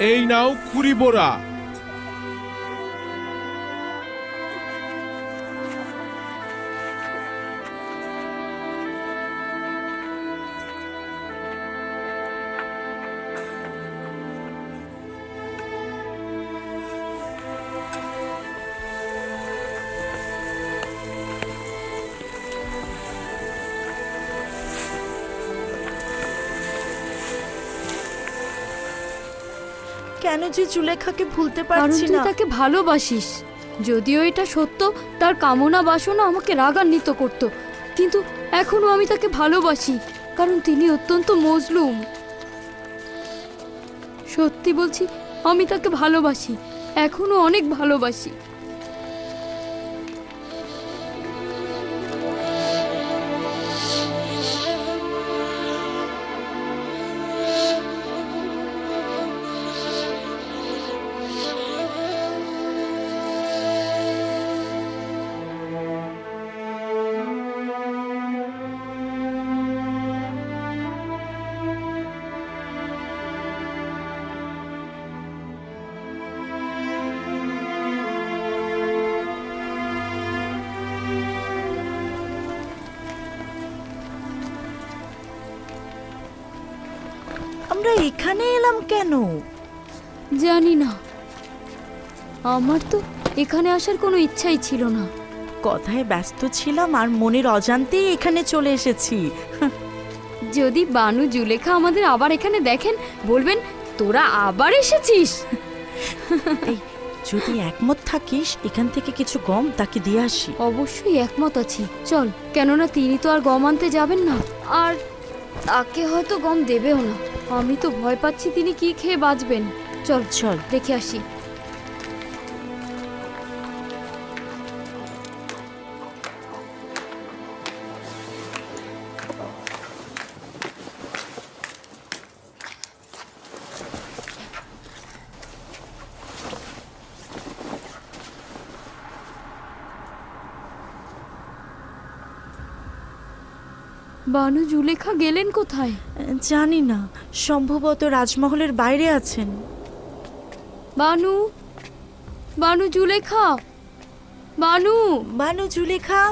এই নাও কুড়ি বোরা। কেন যে জুলেখাকে ভুলতে কারণ পারছি তুই না। তাকে ভালোবাসিস। যদিও এটা সত্য, তার কামনা বাসনা আমাকে রাগান্বিত করত, কিন্তু এখনো আমি তাকে ভালোবাসি, কারণ তিনি অত্যন্ত মজলুম। সত্যি বলছি, আমি তাকে ভালোবাসি, এখনো অনেক ভালোবাসি। আমরা এখানে এলাম কেন জানি না, আমার তো এখানে আসার কোনো ইচ্ছাই ছিল না। কথায় ব্যস্ত ছিলাম আর মনের অজান্তেই এখানে চলে এসেছি। যদি বানু জুলেখা আমাদের আবার এখানে দেখেন, বলবেন তোরা আবার এসেছিস। এই, যদি একমত থাকিস এখান থেকে কিছু গম তাকে দিয়ে আসি। অবশ্যই একমত আছি, চল। কেননা তিনি তো আর গম আনতে যাবেন না, আর তাকে হয়তো গম দেবেও না। আমি তো ভয় পাচ্ছি তিনি কি খেয়ে বাঁচবেন। চল চল দেখে আসি। বানু জুলেখা গেলেন কোথায়? জানি না, সম্ভবত রাজমহলের বাইরে আছেন। বানু, বানু জুলেখা, বানু, বানু জুলেখা।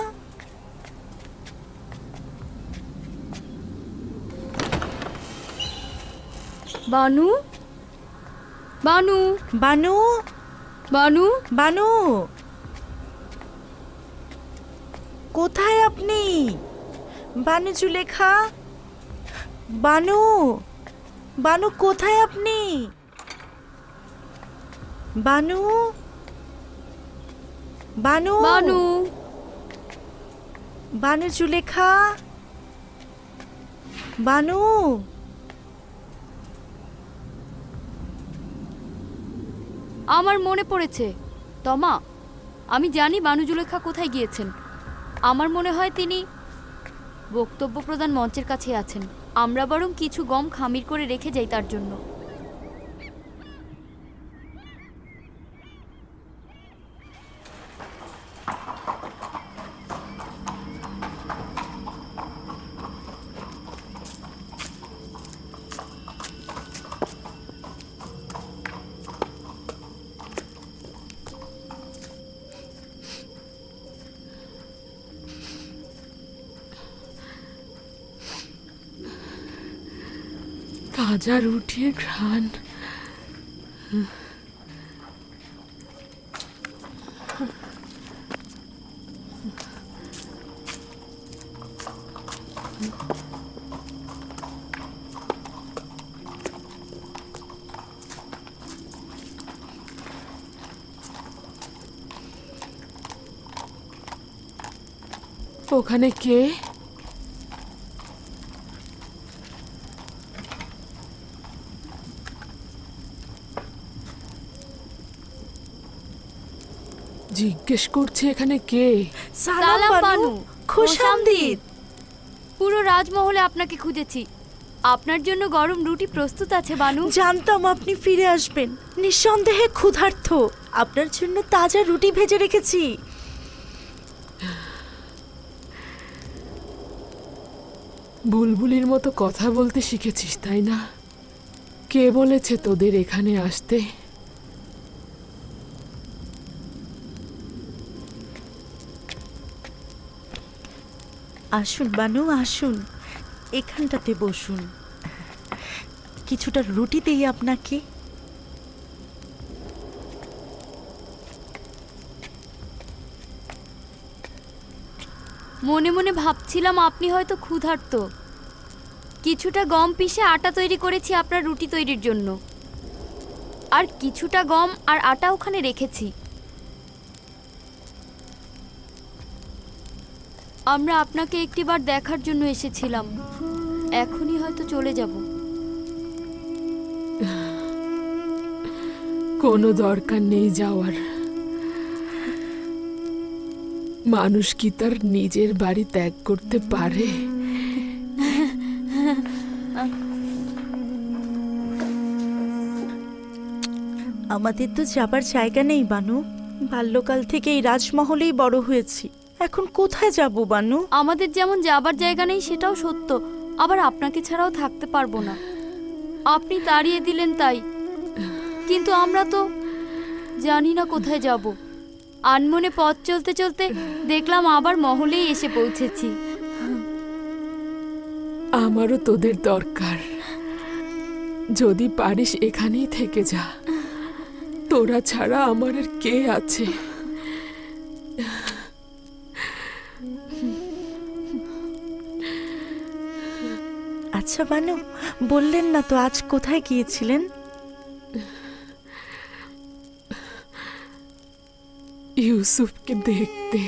বানু, বানু, বানু, বানু, বানু, কোথায় আপনি? বানু জুলেখা, বানু, বানু কোথায় আপনি? বানু, বানু, বানু, বানু জুলেখা, বানু। আমার মনে পড়েছে তমা, আমি জানি বানু জুলেখা কোথায় গিয়েছেন। আমার মনে হয় তিনি বক্তব্য প্রদান মঞ্চের কাছে আছেন। আমরা বরং কিছু গম খামির করে রেখে যাই তার জন্য। তাজা রুটির ঘ্রাণ। ওখানে কে? জিজ্ঞেস করছে এখানে কে? সালাম বানু, খুশামদিদ। পুরো রাজমহলে আপনাকে খুঁজেছি। আপনার জন্য গরম রুটি প্রস্তুত আছে বানু। জানতাম আপনি ফিরে আসবেন। নিঃসন্দেহে ক্ষুধার্ত। আপনার জন্য তাজা রুটি ভেজে রেখেছি। বুলবুলির মতো কথা বলতে শিখেছিস তাই না? কে বলেছে তোদের এখানে আসতে? আসুন বানু, আসুন, এখানটাতে বসুন। কিছুটা রুটি দেই আপনাকে। মনে মনে ভাবছিলাম আপনি হয়তো ক্ষুধার্ত। কিছুটা গম পিষে আটা তৈরি করেছি আপনার রুটি তৈরির জন্য, আর কিছুটা গম আর আটা ওখানে রেখেছি। আমরা আপনাকে একটিবার দেখার জন্য এসেছিলাম। এখনই হয়তো চলে যাব। কোনো দরকার নেই যাওয়ার। মানুষ কি তার নিজের বাড়ি ত্যাগ করতে পারে? আমাদের তো যাবার জায়গা নেই বানু। বাল্যকাল থেকে এই রাজমহলেই বড় হয়েছি। এখন কোথায় যাব বানু? আমাদের যেমন যাবার জায়গা নেই সেটাও সত্য, আবার আপনাকে ছাড়াও থাকতে পারবো না। আপনি তাড়িয়ে দিলেন তাই, কিন্তু আমরা তো জানি না কোথায় যাব। আনমনে পথ চলতে চলতে দেখলাম আবার মহলেই এসে পৌঁছেছি। আমারও তোদের দরকার। যদি পারিস এখানেই থেকে যা। তোরা ছাড়া আমার আর কে আছে? আচ্ছা বানু, বললেন না তো আজ কোথায় গিয়েছিলেন? ইউসুফকে দেখতে।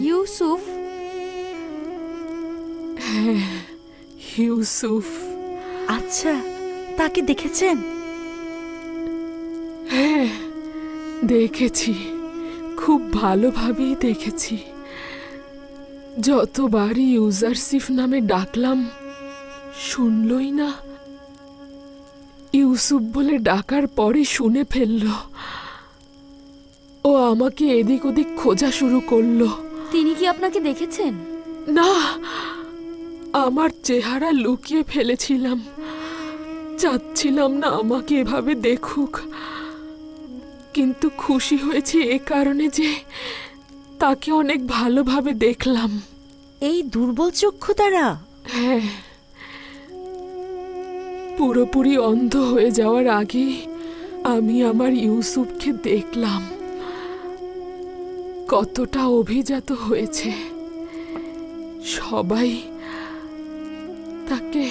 ইউসুফ? হ্যাঁ, ইউসুফ। আচ্ছা, তাকে দেখেছেন? হ্যাঁ, দেখেছি। খুব ভালোভাবেই দেখেছি। যতবারই ইউজারসিফ নামে ডাকলাম শুনলই না। ইউসুফ বলে ডাকার পরে শুনে ফেলল। ও আমাকে এদিক ওদিক খোঁজা শুরু করলো। তিনি কি আপনাকে দেখেছেন? না, আমার চেহারা লুকিয়ে ফেলেছিলাম। চাচ্ছিলাম না আমাকে এভাবে দেখুক, কিন্তু খুশি হয়েছি এ কারণে যে তাকে অনেক ভালোভাবে দেখলাম। এই দুর্বল চক্ষু দ্বারা? হ্যাঁ, পুরোপুরি অন্ধ হয়ে যাওয়ার আগে আমি আমার ইউসুফকে দেখলাম কতটা অভিজাত হয়েছে। সবাই তাকে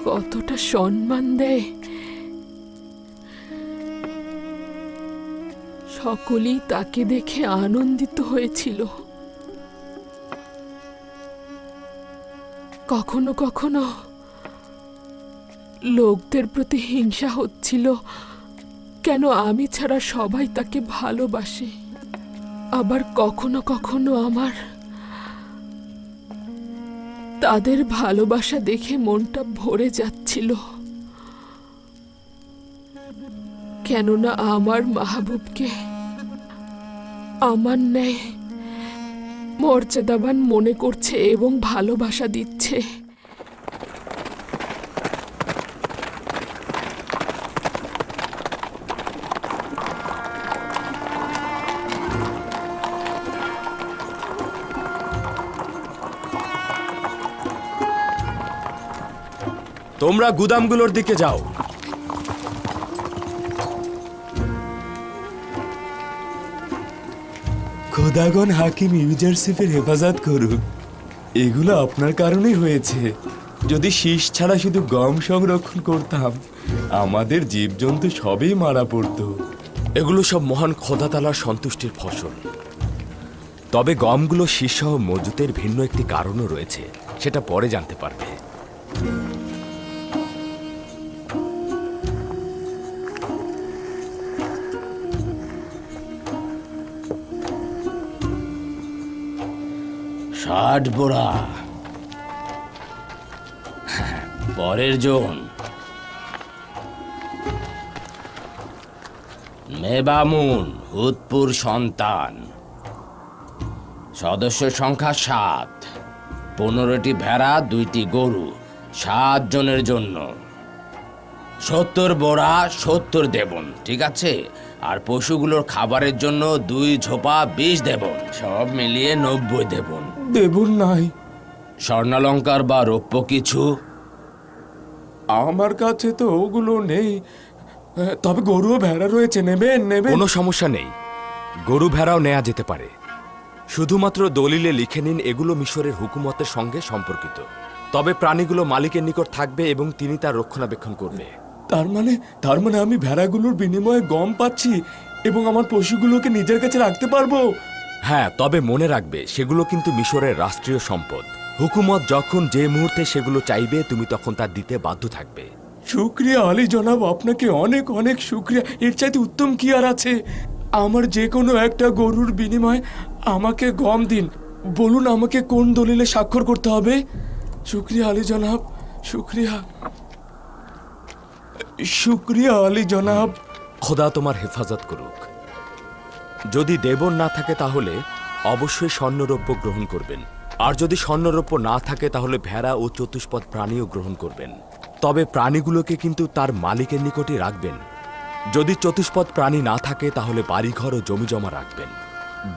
কতটা সম্মান দেয়। সকলেই তাকে দেখে আনন্দিত হয়েছিল। কখনো কখনো লোকদের প্রতি হিংসা হচ্ছিল, কেন আমি ছাড়া সবাই তাকে ভালোবাসে। আবার কখনো কখনো আমার তাদের ভালোবাসা দেখে মনটা ভরে যাচ্ছিল, কেননা আমার মাহবুবকে আমার ন্যায় মর্যাদাবান মনে করছে এবং ভালোবাসা দিচ্ছে। তোমরা গুদামগুলোর দিকে যাও। খোদাগণ হাকিম ইউজারশিপের হেফাজত করুক। এগুলো আপনার কারণেই হয়েছে। যদি শীষ ছাড়া শুধু গম সংরক্ষণ করতাম, আমাদের জীবজন্তু সবই মারা পড়তো। এগুলো সব মহান খোদা তাআলার সন্তুষ্টির ফসল। তবে গমগুলো শীর্ষসহ মজুতের ভিন্ন একটি কারণও রয়েছে, সেটা পরে জানতে পারবে। ষাট বোড়া পরের জন মেবামুন হুদপুর সন্তান, সদস্য সংখ্যা 7, 15টি ভেড়া, 2টি গরু, 7 জনের জন্য 70 বোড়া, 70 দেবন, ঠিক আছে? আর পশুগুলোর খাবারের জন্য 2 ঝোপা 20 দেবন, সব মিলিয়ে 90 দেবন। দেবন নাই। স্বর্ণালঙ্কার বা রৌপ্য কিছু? আমার কাছে তো ওগুলো নেই, তবে গরু ও ভেড়া রয়েছে। নেবেন? কোনো সমস্যা নেই, গরু ভেড়াও নেওয়া যেতে পারে। শুধুমাত্র দলিলে লিখে নিন এগুলো মিশরের হুকুমতের সঙ্গে সম্পর্কিত। তবে প্রাণীগুলো মালিকের নিকট থাকবে এবং তিনি তার রক্ষণাবেক্ষণ করবে। তার মানে আমি ভেড়াগুলোর বিনিময়ে গম পাচ্ছি এবং আমার পশুগুলোকে নিজের কাছে রাখতে পারবো? হ্যাঁ, তবে মনে রাখবে সেগুলো কিন্তু মিশরের রাষ্ট্রীয় সম্পদ। হুকুমত যখন যে মুহূর্তে সেগুলো চাইবে তুমি তখন তার দিতে বাধ্য থাকবে। শুক্রিয়া আলী জনাব, আপনাকে অনেক অনেক শুক্রিয়া। এর চাইতে উত্তম কি আর আছে? আমার যে কোনো একটা গরুর বিনিময়ে আমাকে গম দিন। বলুন আমাকে কোন দলিলে স্বাক্ষর করতে হবে? শুক্রিয়া আলী জনাব, শুক্রিয়া। শুক্রিয়া আলী জনাব। খোদা তোমার হেফাজত করুক। যদি দেবন না থাকে তাহলে অবশ্যই স্বর্ণরৌপ্য গ্রহণ করবেন, আর যদি স্বর্ণরৌপ্য না থাকে তাহলে ভেড়া ও চতুষ্পদ প্রাণীও গ্রহণ করবেন। তবে প্রাণীগুলোকে কিন্তু তার মালিকের নিকটই রাখবেন। যদি চতুষ্পদ প্রাণী না থাকে তাহলে বাড়িঘর ও জমিজমা রাখবেন।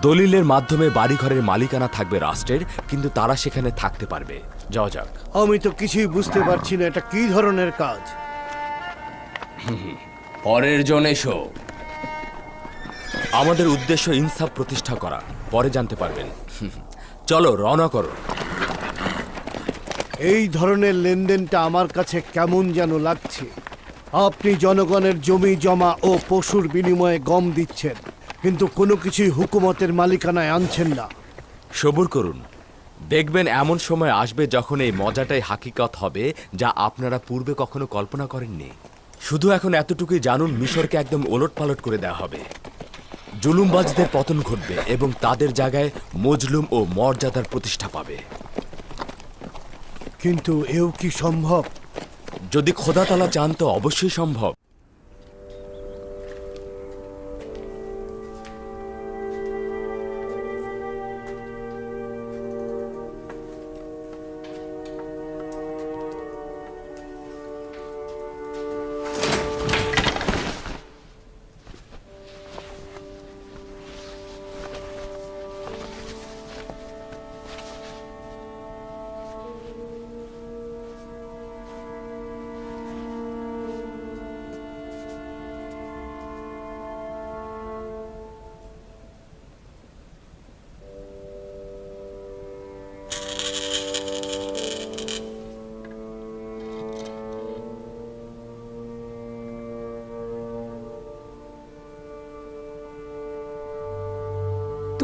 দলিলের মাধ্যমে বাড়িঘরের মালিকানা থাকবে রাষ্ট্রের, কিন্তু তারা সেখানে থাকতে পারবে। যাও যাক। আমি তো কিছুই বুঝতে পারছি না, এটা কি ধরনের কাজ? পরের জন এসো। আমাদের উদ্দেশ্য ইনসাফ প্রতিষ্ঠা করা, পরে জানতে পারবেন। চলো রওনা করো। এই ধরনের লেনদেনটা আমার কাছে কেমন যেন লাগছে। আপনি জনগণের জমি জমা ও পশুর বিনিময়ে গম দিচ্ছেন, কিন্তু কোনো কিছুই হুকুমতের মালিকানায় আনছেন না। সবুর করুন, দেখবেন এমন সময় আসবে যখন এই মজাটাই হাকিকত হবে, যা আপনারা পূর্বে কখনো কল্পনা করেননি। শুধু এখন এতটুকুই জানুন, মিশরকে একদম ওলটপালট করে দেওয়া হবে। জুলুমবাজদের পতন ঘটবে এবং তাদের জায়গায় মজলুম ও মর্যাদার প্রতিষ্ঠা পাবে। কিন্তু এও কি সম্ভব? যদি খোদা তাআলা চান তো অবশ্যই সম্ভব।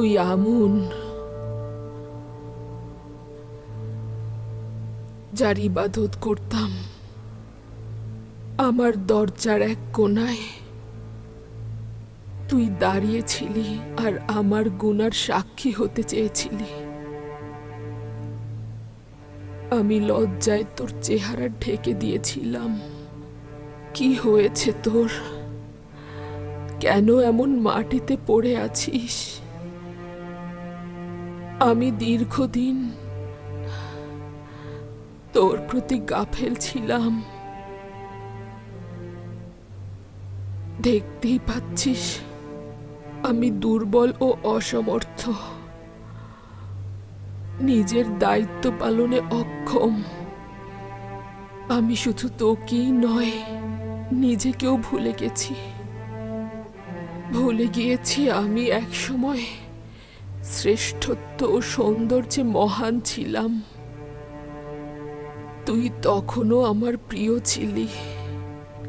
তুই আমুন, যার ইবাদত করতাম। আমার দরজার এক কোণায় তুই দাঁড়িয়েছিলি আর আমার গুনার সাক্ষী হতে চেয়েছিলি। আমি লজ্জায় তোর চেহারা ঢেকে দিয়েছিলাম। কি হয়েছে তোর? কেন এমন মাটিতে পড়ে আছিস? আমি দীর্ঘদিন তোর প্রতি গাফেল ছিলাম। দেখতেই পাচ্ছিস আমি দুর্বল ও অসমর্থ, নিজের দায়িত্ব পালনে অক্ষম। আমি শুধু তোকেই নয়, নিজেকেও ভুলে গেছি। ভুলে গিয়েছি আমি একসময় শ্রেষ্ঠত্ব ও সৌন্দর্যে মহান ছিলাম। তুই তখনও আমার প্রিয় ছিলি,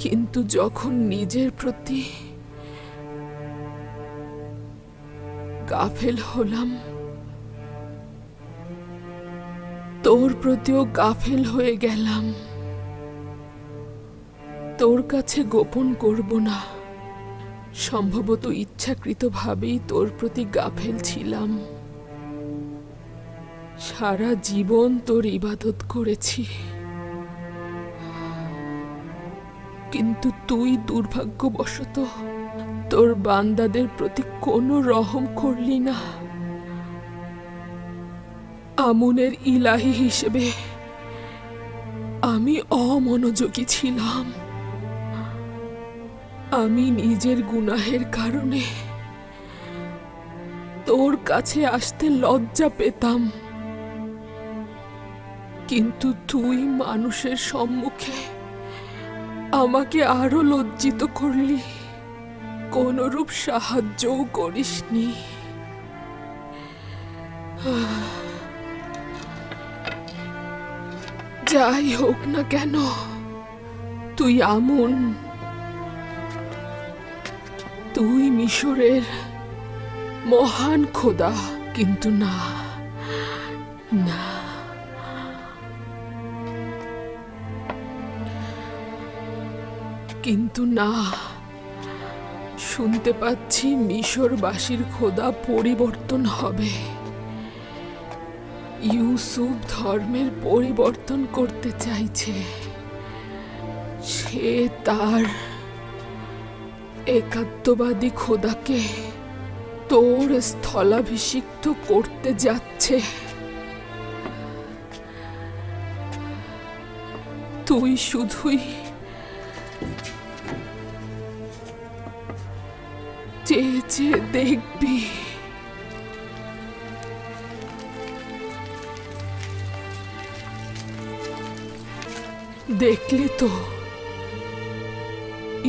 কিন্তু যখন নিজের প্রতি গাফেল হলাম, তোর প্রতিও গাফেল হয়ে গেলাম। তোর কাছে গোপন করব না, সম্ভবত ইচ্ছাকৃতভাবেই তোর প্রতি গাফেল ছিলাম। সারা জীবন তোর ইবাদত করেছি, কিন্তু তুই দুর্ভাগ্যবশত তোর বান্দাদের প্রতি কোনো রহম করলি না। আমুনের ইলাহি হিসেবে আমি অমনোযোগী ছিলাম। আমি নিজের গুনাহের কারণে তোর কাছে আসতে লজ্জা পেতাম, কিন্তু তুই মানুষের সম্মুখে আমাকে আরো লজ্জিত করলি, কোনরূপ সাহায্যও করিসনি। যাই হোক না কেন, তুই আমুন, তুই মিশরের মহান খোদা, কিন্তু না না, কিন্তু না, শুনতে পাচ্ছি মিশরবাসীর খোদা পরিবর্তন হবে। ইউসুফ ধর্মের পরিবর্তন করতে চাইছে। সে তার একাত্মবাদী খোদাকে তোর স্থলাভিষিক্ত করতে যাচ্ছে। তুই শুধুই চেয়ে চেয়ে দেখবি। দেখলি তো,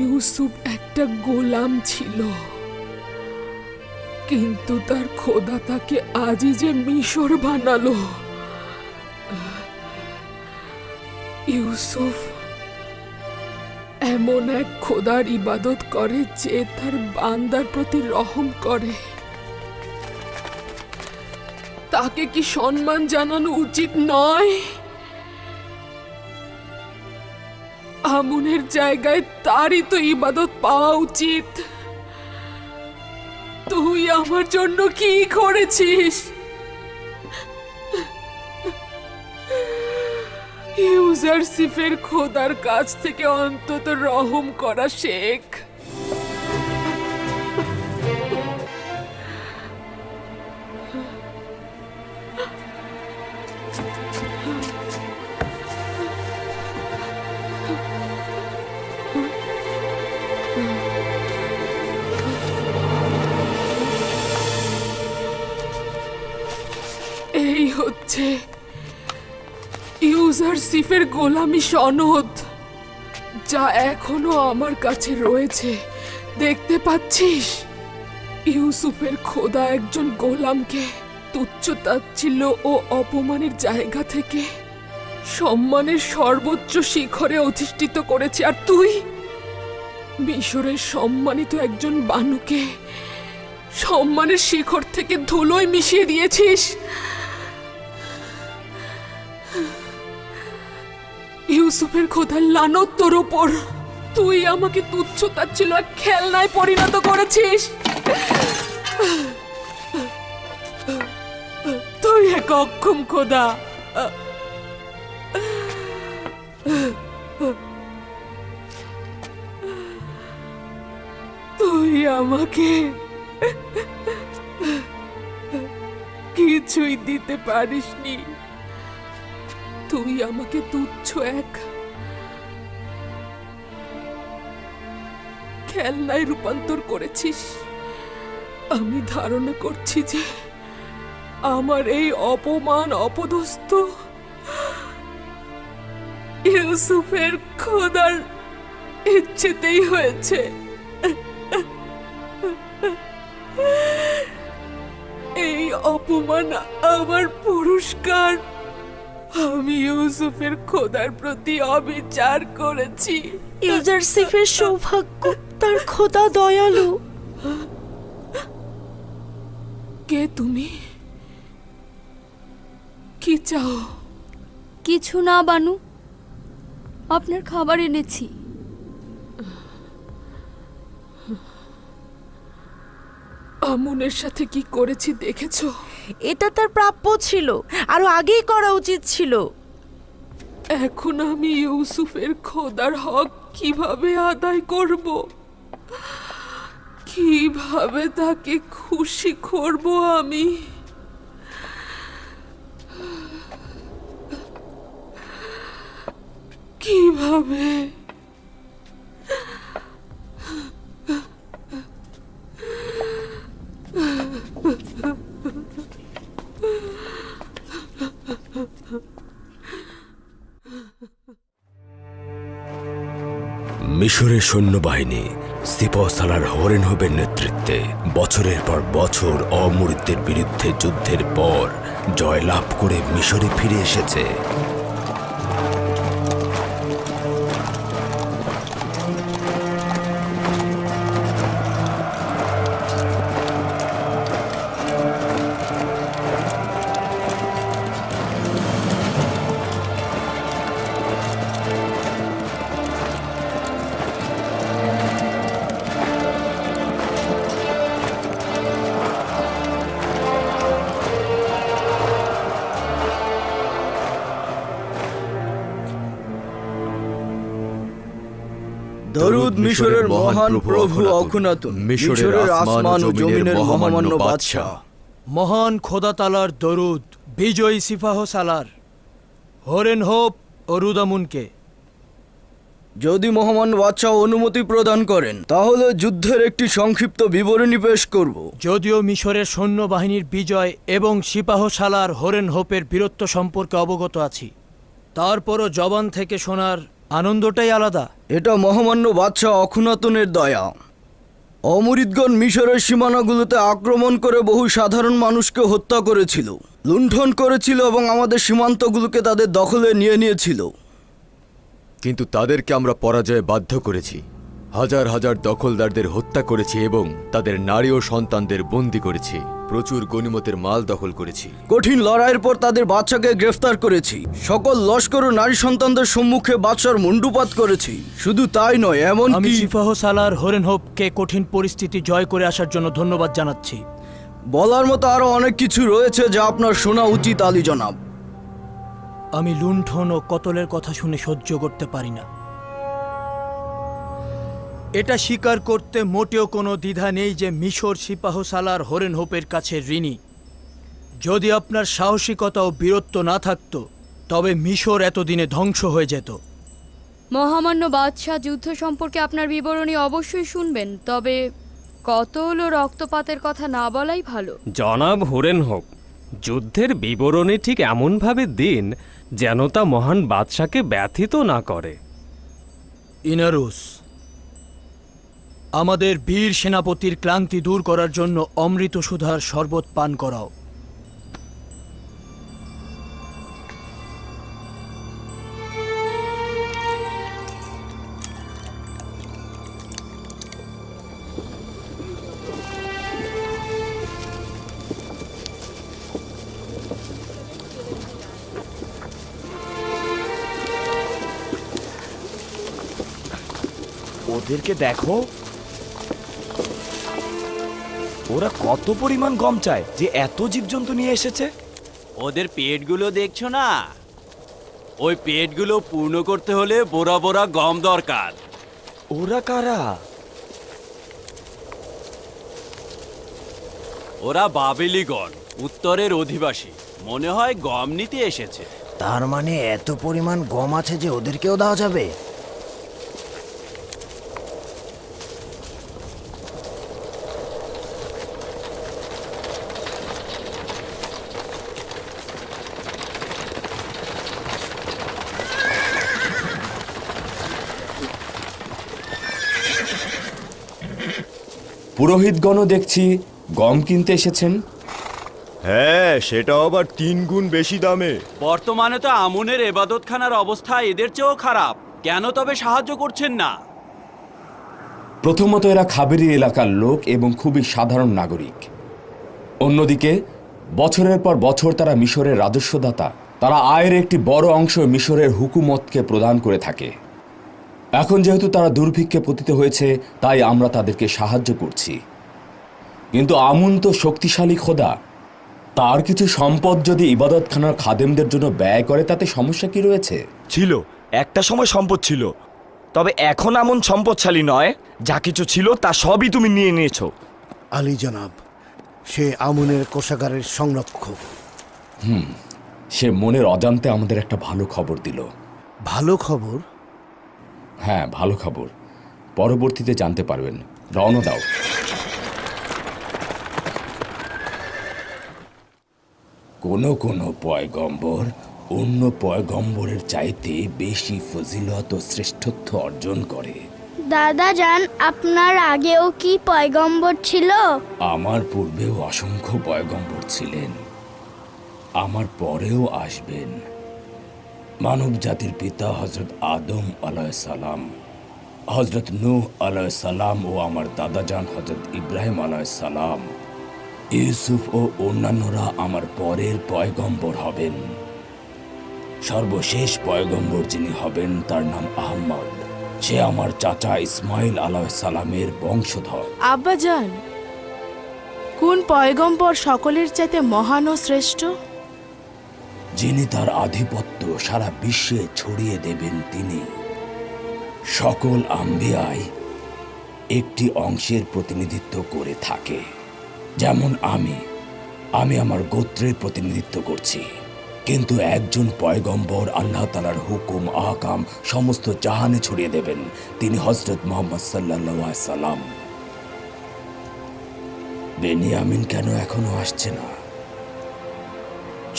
ইউসুফ একটা গোলাম ছিল, কিন্তু তার খোদা তাকে আজই যে মিশর বানালো। ইউসুফ এমন এক খোদার ইবাদত করে যে তার বান্দার প্রতি রহম করে। তাকে কি সম্মান জানানো উচিত নয়? আমুনের জায়গায় তারই তো ইবাদত পাওয়া উচিত। তুই আমার জন্য কি করেছিস? ইউজারশিপের খোদার কাছ থেকে অন্তত রহম করা শেখ। এই হচ্ছে ইউজারশিপের গোলামি সনদ, যা এখনো আমার কাছে রয়েছে। দেখতে পাচ্ছিস, ইউসুফের খোদা একজন গোলামকে তুচ্ছ তাচ্ছিল্য ও অপমানের জায়গা থেকে সম্মানের সর্বোচ্চ শিখরে অধিষ্ঠিত করেছে, আর তুই মিশরের সম্মানিত একজন বানুকে সম্মানের শিখর থেকে ধুলোয় মিশিয়ে দিয়েছিস। ইউসুফের খোদার লানত তোর ওপর। তুই আমাকে তুচ্ছ তাচ্ছিল্য আর খেলনায় পরিণত করেছিস। তুই এক অক্ষম খোদা। তুই আমাকে কিছুই দিতে পারিসনি। তুই আমাকে তুচ্ছ এক খেলনায় রূপান্তর করেছিস। আমি ধারণা করছি যে আমার এই অপমান অপদস্থ ইউসুফের খোদার ইচ্ছেতেই হয়েছে। এই অপমান আমার পুরস্কার। আমি ইউসুফের খোদার প্রতি অবিচার করেছি। ইউজারসিফের সৌভাগ্য, তার খোদা দয়ালু। কে তুমি? কি চাও? কিছু না বানু, আপনার খাবার এনেছি। আমুনের সাথে কি করেছি দেখেছো? এটা তার প্রাপ্য ছিল, আরো আগেই করা উচিত ছিল। এখন আমি ইউসুফের খোদার হক কিভাবে আদায় করব? কিভাবে তাকে খুশি করব আমি? কিভাবে? মিশরের সৈন্যবাহিনী সিপাহ সালার হরেনহবের নেতৃত্বে বছরের পর বছর অমরিদদের বিরুদ্ধে যুদ্ধের পর জয়লাভ করে মিশরে ফিরে এসেছে। দরুদ মিশরের মহান প্রভু অখুনাতুন, মিশরের আসমান ও জমিনের মহামান্য বাদশা। মহান খোদা তালার দরুদ বিজয়ী সিপাহ সালার হরেনহোপ ও রুদামুনকে। যদি মহামান্য বাদশাহ অনুমতি প্রদান করেন তাহলে যুদ্ধের একটি সংক্ষিপ্ত বিবরণী পেশ করব। যদিও মিশরের সৈন্যবাহিনীর বিজয় এবং সিপাহ সালার হরেনহোপের বীরত্ব সম্পর্কে অবগত আছি, তারপরও জবান থেকে শোনার আনন্দটাই আলাদা। এটা মহামান্য বাদশাহ অখুনাতুনের দয়া। অমরিদগণ মিশরের সীমানাগুলোতে আক্রমণ করে বহু সাধারণ মানুষকে হত্যা করেছিল, লুণ্ঠন করেছিল এবং আমাদের সীমান্তগুলোকে তাদের দখলে নিয়ে নিয়েছিল। কিন্তু তাদেরকে আমরা পরাজয়ে বাধ্য করেছি। হাজার হাজার দখলদারদের হত্যা করেছি এবং তাদের নারী ও সন্তানদের বন্দী করেছি। প্রচুর গনিমতের মাল দখল করেছি। কঠিন লড়াইয়ের পর তাদের বাদশাকে গ্রেফতার করেছি। সকল লস্কর ও নারী সন্তানদের সম্মুখে বাদশার মুন্ডুপাত করেছি। শুধু তাই নয়, আমি এমনকি সিপাহ সালার হরেনহোপকে কঠিন পরিস্থিতি জয় করে আসার জন্য ধন্যবাদ জানাচ্ছি। বলার মতো আরো অনেক কিছু রয়েছে যা আপনার শোনা উচিত আলী জনাব। আমি লুণ্ঠন ও কতলের কথা শুনে সহ্য করতে পারি না। এটা স্বীকার করতে মোটেও কোনো দ্বিধা নেই যে মিশর সিপাহ সালার হরেনহোপের কাছে ঋণী। যদি আপনার সাহসিকতা ও বীরত্ব না থাকতো তবে মিশর এতদিনে ধ্বংস হয়ে যেত। মহামান্য বাদশাহ, যুদ্ধ সম্পর্কে আপনার বিবরণী অবশ্যই শুনবেন, তবে কতল ও রক্তপাতের কথা না বলাই ভালো। জনাব হরেনহোপ, যুদ্ধের বিবরণী ঠিক এমনভাবে দিন যেন তা মহান বাদশাকে ব্যথিত না করে। ইনারুস, আমাদের বীর সেনাপতির ক্লান্তি দূর করার জন্য অমৃত সুধার শরবত পান করাও। ওদেরকে দেখো, ওরা কত পরিমাণ গম চায় যে এত জীবজন্তু নিয়ে এসেছে। ওদের পেটগুলো দেখছো না? ওই পেটগুলো পূর্ণ করতে হলে বোরা বোরা গম দরকার। ওরা কারা? ওরা বাবেলিগণ, উত্তরের অধিবাসী। মনে হয় গম নিতে এসেছে। তার মানে এত পরিমাণ গম আছে যে ওদেরকেও দেওয়া যাবে? পুরোহিতগণও দেখছি গম কিনতে এসেছেন। হ্যাঁ, সেটা আবার 3 গুণ বেশি দামে। বর্তমানে তো আমুনের এবাদতখানার অবস্থা এদের চেয়েও খারাপ। কেন তবে সাহায্য করছেন না? প্রথমত এরা খাবেরি এলাকার লোক এবং খুবই সাধারণ নাগরিক। অন্যদিকে বছরের পর বছর তারা মিশরের রাজস্বদাতা। তারা আয়ের একটি বড় অংশ মিশরের হুকুমতকে প্রদান করে থাকে। এখন যেহেতু তারা দুর্ভিক্ষে পতিত হয়েছে, তাই আমরা তাদেরকে সাহায্য করছি। কিন্তু আমুন তো শক্তিশালী খোদা, তার কিছু সম্পদ যদি ইবাদতখানার খাদেমদের জন্য ব্যয় করে তাতে সমস্যা কি রয়েছে? ছিল, একটা সময় সম্পদ ছিল, তবে এখন এমন সম্পদশালী নয়। যা কিছু ছিল তা সবই তুমি নিয়ে নিয়েছো। আলী জনাব, সে আমুনের কোষাগারের সংরক্ষক। সে মনের অজান্তে আমাদের একটা ভালো খবর দিল। ভালো খবর? হ্যাঁ, ভালো খবর। পরবর্তীতে জানতে পারবেন। রওনা দাও। কোনো কোনো পয়গম্বর অন্য পয়গম্বরের চাইতে বেশি ফজিলত ও শ্রেষ্ঠত্ব অর্জন করে। দাদা যান, আপনার আগেও কি পয়গম্বর ছিল? আমার পূর্বেও অসংখ্য পয়গম্বর ছিলেন, আমার পরেও আসবেন। মানব জাতির পিতা হজরত আদম আলাইহিস সালাম, হজরত নূহ আলাইহিস সালাম ও আমার দাদাজান হজরত ইব্রাহিম আলাইহিস সালাম, ইউসুফ ও অন্যান্যরা আমার পরের পয়গম্বর হবেন। সর্বশেষ পয়গম্বর যিনি হবেন তার নাম আহমদ। সে আমার চাচা ইসমাইল আলাইহিস সালামের বংশধর। আব্বাজান, কোন পয়গম্বর সকলের চাইতে মহান ও শ্রেষ্ঠ? যিনি তার আধিপত্য সারা বিশ্বে ছড়িয়ে দেবেন তিনি। সকল আম্বিয়ায় একটি অংশের প্রতিনিধিত্ব করে থাকে। যেমন আমি আমার গোত্রের প্রতিনিধিত্ব করছি, কিন্তু একজন পয়গম্বর আল্লাহ তাআলার হুকুম আহকাম সমস্ত জাহানে ছড়িয়ে দেবেন। তিনি হযরত মুহাম্মদ সাল্লাল্লাহু আলাইহি সাল্লাম। বেনিয়ামিন কেন এখনো আসছে না?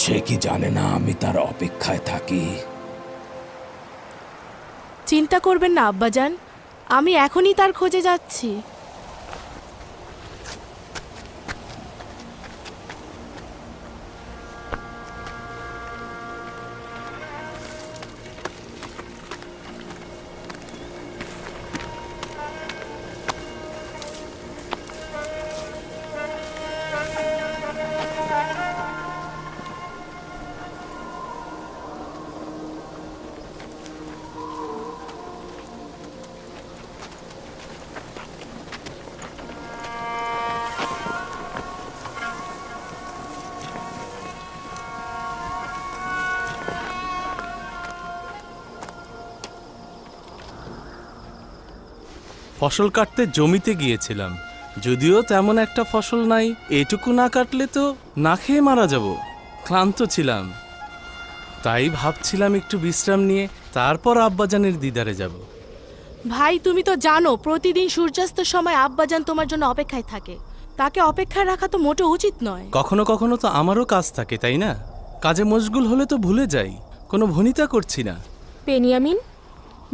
সে কি জানে না আমি তার অপেক্ষায় থাকি? চিন্তা করবেন না আব্বাজান, আমি এখনই তার খোঁজে যাচ্ছি। ফসল কাটতে জমিতে গিয়েছিলাম, যদিও তেমন একটা ফসল নাই। এটুকু না কাটলে তো না খেয়ে মারা যাব। ক্লান্ত ছিলাম, তাই ভাবছিলাম একটু বিশ্রাম নিয়ে তারপর আব্বাজানের দিদারে যাব। ভাই, তুমি তো জানো প্রতিদিন সূর্যাস্তের সময় আব্বাজান তোমার জন্য অপেক্ষায় থাকে। তাকে অপেক্ষায় রাখা তো মোটেও উচিত নয়। কখনো কখনো তো আমারও কাজ থাকে, তাই না? কাজে মশগুল হলে তো ভুলে যাই। কোনো ভনিতা করছি না। বেনিয়ামিন,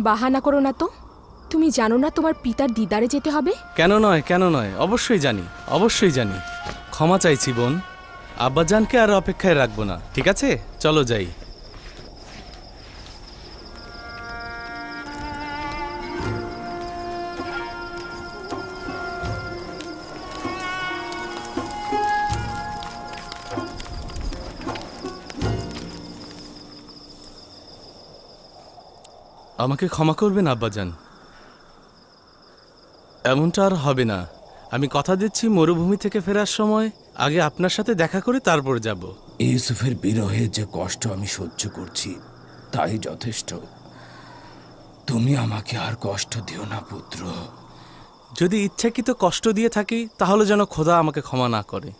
বাহানা করো না তো। তুমি জানো না তোমার পিতার দিদারে যেতে হবে? কেন নয়, কেন নয়, অবশ্যই জানি, অবশ্যই জানি। ক্ষমা চাইছি বোন, আব্বাজানকে আর অপেক্ষায় রাখবো না। ঠিক আছে, চলো যাই। আমাকে ক্ষমা করবেন আব্বাজান। এমনটা আর হবে না। আমি কথা দিচ্ছি মরুভূমি থেকে ফেরার সময় আগে আপনার সাথে দেখা করে তারপর যাব। ইউসুফের বিরহে যে কষ্ট আমি সহ্য করছি তাই যথেষ্ট। তুমি আমাকে আর কষ্ট দিও না পুত্র। যদি ইচ্ছাকৃত কষ্ট দিয়ে থাকি তাহলে যেন খোদা আমাকে ক্ষমা না করে।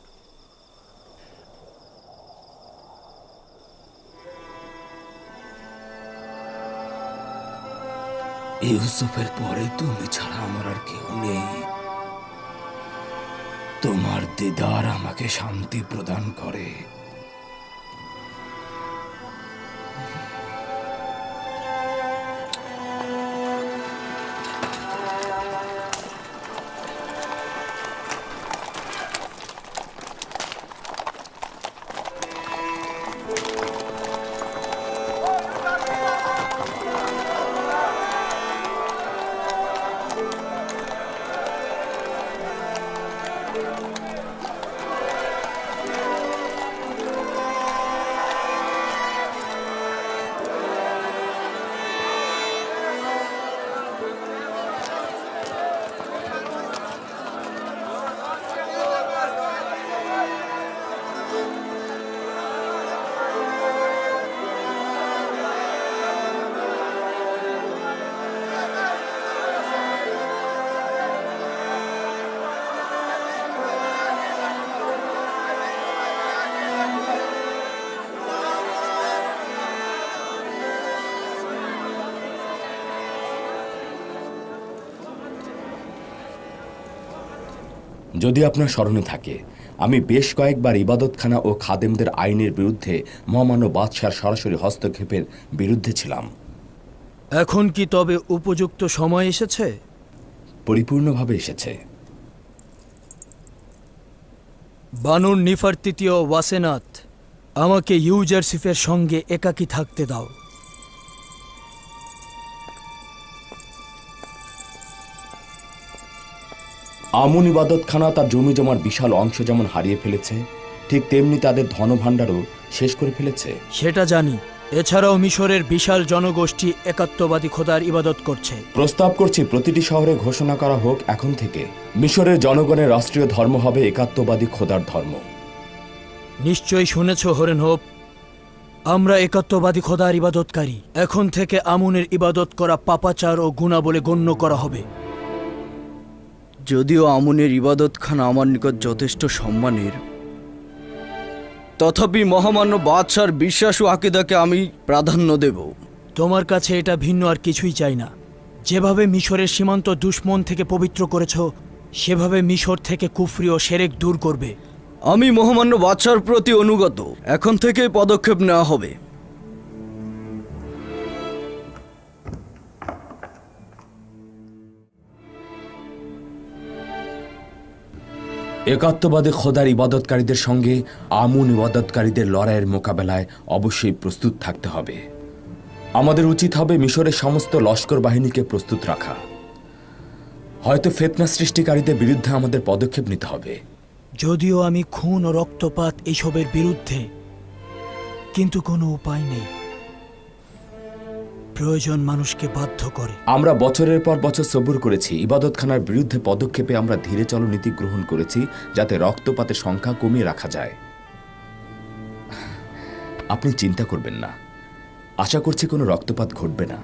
ইউসুফের পরে তুমি ছাড়া আমার আর কেউ নেই। তোমার দিদার আমাকে শান্তি প্রদান করে। যদি আপনার স্মরণে থাকে, আমি বেশ কয়েকবার ইবাদতখানা ও খাদেমদের আইনের বিরুদ্ধে মহামান্য বাদশার সরাসরি হস্তক্ষেপের বিরুদ্ধে ছিলাম। এখন কি তবে উপযুক্ত সময় এসেছে? পরিপূর্ণভাবে এসেছে। বানুর নিফার তৃতীয় ওয়াসেনাত, আমাকে ইউজারসিফের সঙ্গে একাকী থাকতে দাও। আমন ইবাদতখানা তার জমি জমার বিশাল অংশ যেমন হারিয়ে ফেলেছে, ঠিক তেমনি তাদের ধনভাণ্ডারও শেষ করে ফেলেছে। সেটা জানি। এছাড়াও মিশরের বিশাল জনগোষ্ঠী একাত্মবাদী খোদার ইবাদত করছে। প্রস্তাব করছি প্রতিটি শহরে ঘোষণা করা হোক এখন থেকে মিশরের জনগণের রাষ্ট্রীয় ধর্ম হবে একাত্মবাদী খোদার ধর্ম। নিশ্চয়ই শুনেছ হরেনহোপ, আমরা একাত্মবাদী খোদার ইবাদতকারী। এখন থেকে আমুনের ইবাদত করা পাপাচার ও গুনাহ বলে গণ্য করা হবে। যদিও আমুনের ইবাদতখানা আমার নিকট যথেষ্ট সম্মানের, তথাপি মহামান্য বাদশার বিশ্বাস ও আকিদাকে আমি প্রাধান্য দেব। তোমার কাছে এটা ভিন্ন আর কিছুই চাই না। যেভাবে মিশরের সীমান্ত দুশ্মন থেকে পবিত্র করেছ, সেভাবে মিশর থেকে কুফরি ও শিরক দূর করবে। আমি মহামান্য বাদশার প্রতি অনুগত। এখন থেকেই পদক্ষেপ নেওয়া হবে। একাত্মবাদী খোদার ইবাদতকারীদের সঙ্গে আমুন ইবাদতকারীদের লড়াইয়ের মোকাবেলায় অবশ্যই প্রস্তুত থাকতে হবে। আমাদের উচিত হবে মিশরের সমস্ত লস্কর বাহিনীকে প্রস্তুত রাখা। হয়তো ফিতনা সৃষ্টিকারীদের বিরুদ্ধে আমাদের পদক্ষেপ নিতে হবে। যদিও আমি খুন ও রক্তপাত এসবের বিরুদ্ধে, কিন্তু কোনো উপায় নেই। প্রয়োজন মানুষকে বাধ্য করে। আমরা বছরের পর বছর সবুর করেছি। ইবাদতখানার বিরুদ্ধে পদক্ষেপে আমরা ধীরে চলো নীতি গ্রহণ করেছি, যাতে রক্তপাতের সংখ্যা কমিয়ে রাখা যায়। আপনি চিন্তা করবেন না, আশা করছি কোনো রক্তপাত ঘটবে না।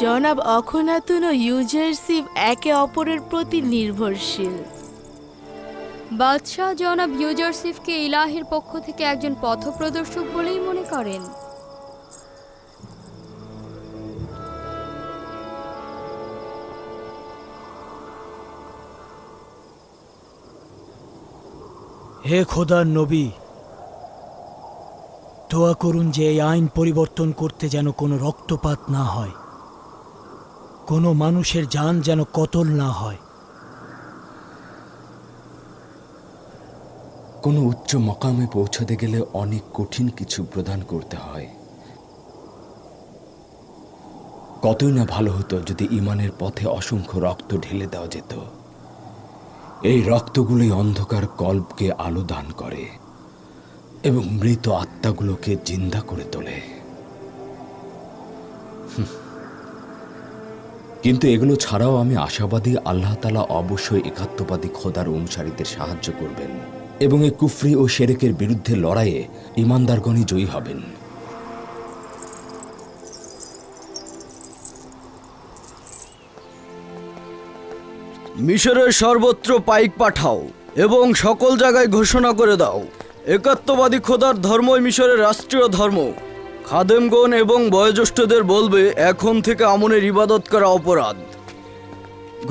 জনাব অখনাতুন ও ইউজারসিফ একে অপরের প্রতি নির্ভরশীল। বাদশাহ জনাব ইউজারসিফকে ইলাহির পক্ষ থেকে একজন পথপ্রদর্শক বলেই মনে করেন। হে খোদার নবী, দোয়া করুন যে এই আইন পরিবর্তন করতে যেন কোনো রক্তপাত না হয়, কোনো মানুষের জান যেন কতল না হয়। কোনো উচ্চ মকামে পৌঁছতে গেলে অনেক কঠিন কিছু প্রদান করতে হয়। কতই না ভালো হতো যদি ঈমানের পথে অসংখ্য রক্ত ঢেলে দেওয়া যেত। এই রক্তগুলোই অন্ধকার কল্পকে আলো দান করে এবং মৃত আত্মাগুলোকে জিন্দা করে তোলে। কিন্তু এগুলো ছাড়াও আমি আশাবাদী আল্লাহ তাআলা অবশ্যই একাত্মবাদী খোদার অনুসারীদের সাহায্য করবেন এবং এই কুফরি ও শিরকের বিরুদ্ধে লড়াইয়ে ঈমানদারগণই জয়ী হবেন। মিশরের সর্বত্র পাইক পাঠাও এবং সকল জায়গায় ঘোষণা করে দাও, একাত্মবাদী খোদার ধর্মই মিশরের রাষ্ট্রীয় ধর্ম। খাদেমগণ এবং বয়োজ্যেষ্ঠদের বলবে, এখন থেকে আমনের ইবাদত করা অপরাধ।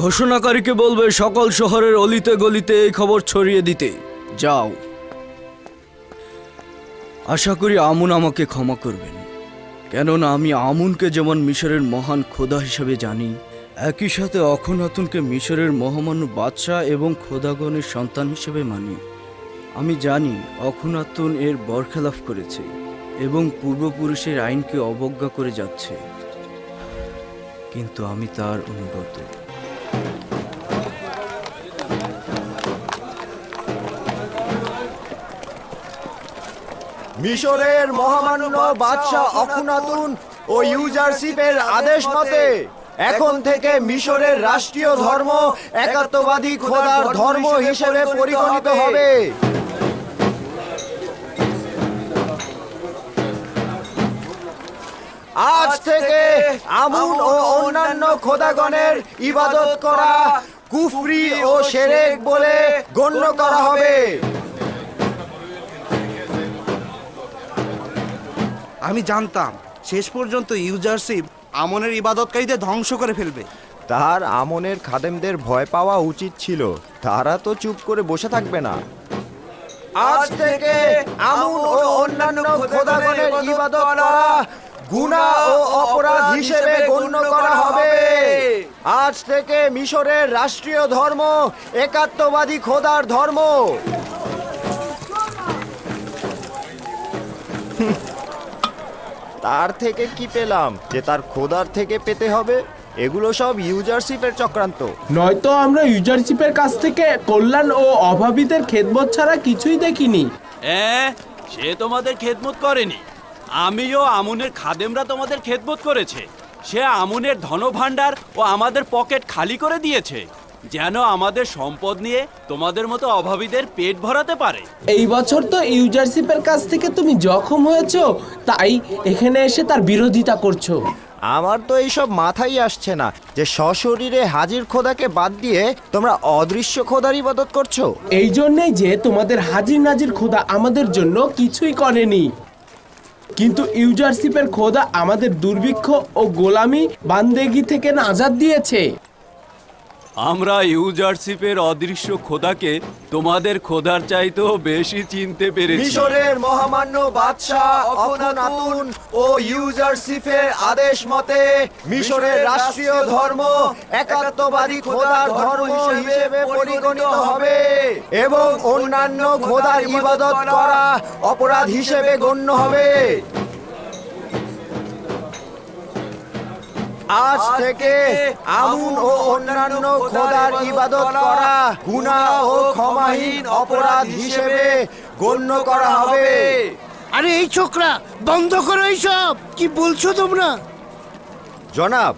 ঘোষণাকারীকে বলবে সকল শহরের অলিতে গলিতে এই খবর ছড়িয়ে দিতে। যাও। আশা করি আমুন আমাকে ক্ষমা করবেন, কেননা আমি আমুনকে যেমন মিশরের মহান খোদা হিসেবে জানি, একই সাথে অখনাতুনকে মিশরের মহামান্য বাদশাহ এবং খোদাগণের সন্তান হিসেবে মানি। আমি জানি অখনাতুন এর বরখেলাফ করেছে এবং পূর্বপুরুষের আইনকে অবজ্ঞা করে যাচ্ছে, কিন্তু আমি তার অনুগত। মিশরের মহামান্য বাদশাহ অখনাতুন ও ইউজারশিপের আদেশ মতে এখন থেকে মিশরের রাষ্ট্রীয় ধর্ম একাত্মবাদী খোদার ধর্ম হিসেবে পরিগণিত হবে। আজ থেকে আমুন ও অন্যান্য খোদাগণের ইবাদত করা কুফরি ও শিরক বলে গণ্য করা হবে। আমি জানতাম শেষ পর্যন্ত ইউজারশিপ আমনের ইবাদতকারীদের ধ্বংস করে ফেলবে। তার আমনের খাদেমদের ভয় পাওয়া উচিত ছিল, তারা তো চুপ করে বসে থাকবে না। আজ থেকে আমুন ও অন্যান্য খোদাগণের ইবাদত করা গুনাহ ও অপরাধ হিসেবে গণ্য করা হবে। আজ থেকে মিশরের রাষ্ট্রীয় ধর্ম একাত্মবাদী খোদার ধর্ম। তার থেকে কি পেলাম যে তার খোদার থেকে পেতে হবে? এগুলো সব ইউজারশিপের চক্রান্ত। নয়তো আমরা ইউজারশিপের কাছ থেকে কল্যাণ ও অভাবীদের খেদমত ছাড়া কিছুই দেখিনি। সে তোমাদের খেদমত করেনি, আমিও আমুনের খাদেমরা তোমাদের খেদমত করেছে। সে আমুনের ধনভাণ্ডার ও আমাদের পকেট খালি করে দিয়েছে, যেন আমাদের সম্পদ নিয়ে তোমাদের মতো অভাবীদের পেট ভরাতে পারে। এই বছর তো ইউজারশিপের কাছ থেকে তুমি জখম হয়েছো, তাই এখানে এসে তার বিরোধিতা করছো। আমার তো এইসব মাথায় আসছে না যে সশরীরে হাজির খোদাকে বাদ দিয়ে তোমরা অদৃশ্য খোদার ইবাদত করছো। এই জন্যই যে তোমাদের হাজির নাজির খোদা আমাদের জন্য কিছুই করেনি, কিন্তু ইউজারশিপের খোদা আমাদের দুর্ভিক্ষ ও গোলামি বান্দেগি থেকে আজাদ দিয়েছে। আমরা ইউজারশিপের অদৃশ্য খোদাকে তোমাদের খোদার চাইতেও বেশি চিনতে পেরেছি। মিশরের মহামান্য বাদশাহ অখনাতুন ও ইউজারশিপের আদেশ মতে মিশরের রাষ্ট্রীয় ধর্ম একাত্মবাদী খোদার ধর্ম হিসেবে পরিগণিত হবে এবং অন্যান্য খোদার ইবাদত করা অপরাধ হিসেবে গণ্য হবে। আজ থেকে আমুন ও অন্যান্য খোদার ইবাদত করা গুনাহ ও ক্ষমাহীন অপরাধ হিসেবে গণ্য করা হবে। আরে এই ছোকরা, বন্ধ করো এইসব। কি বলছো তোমরা? জনাব,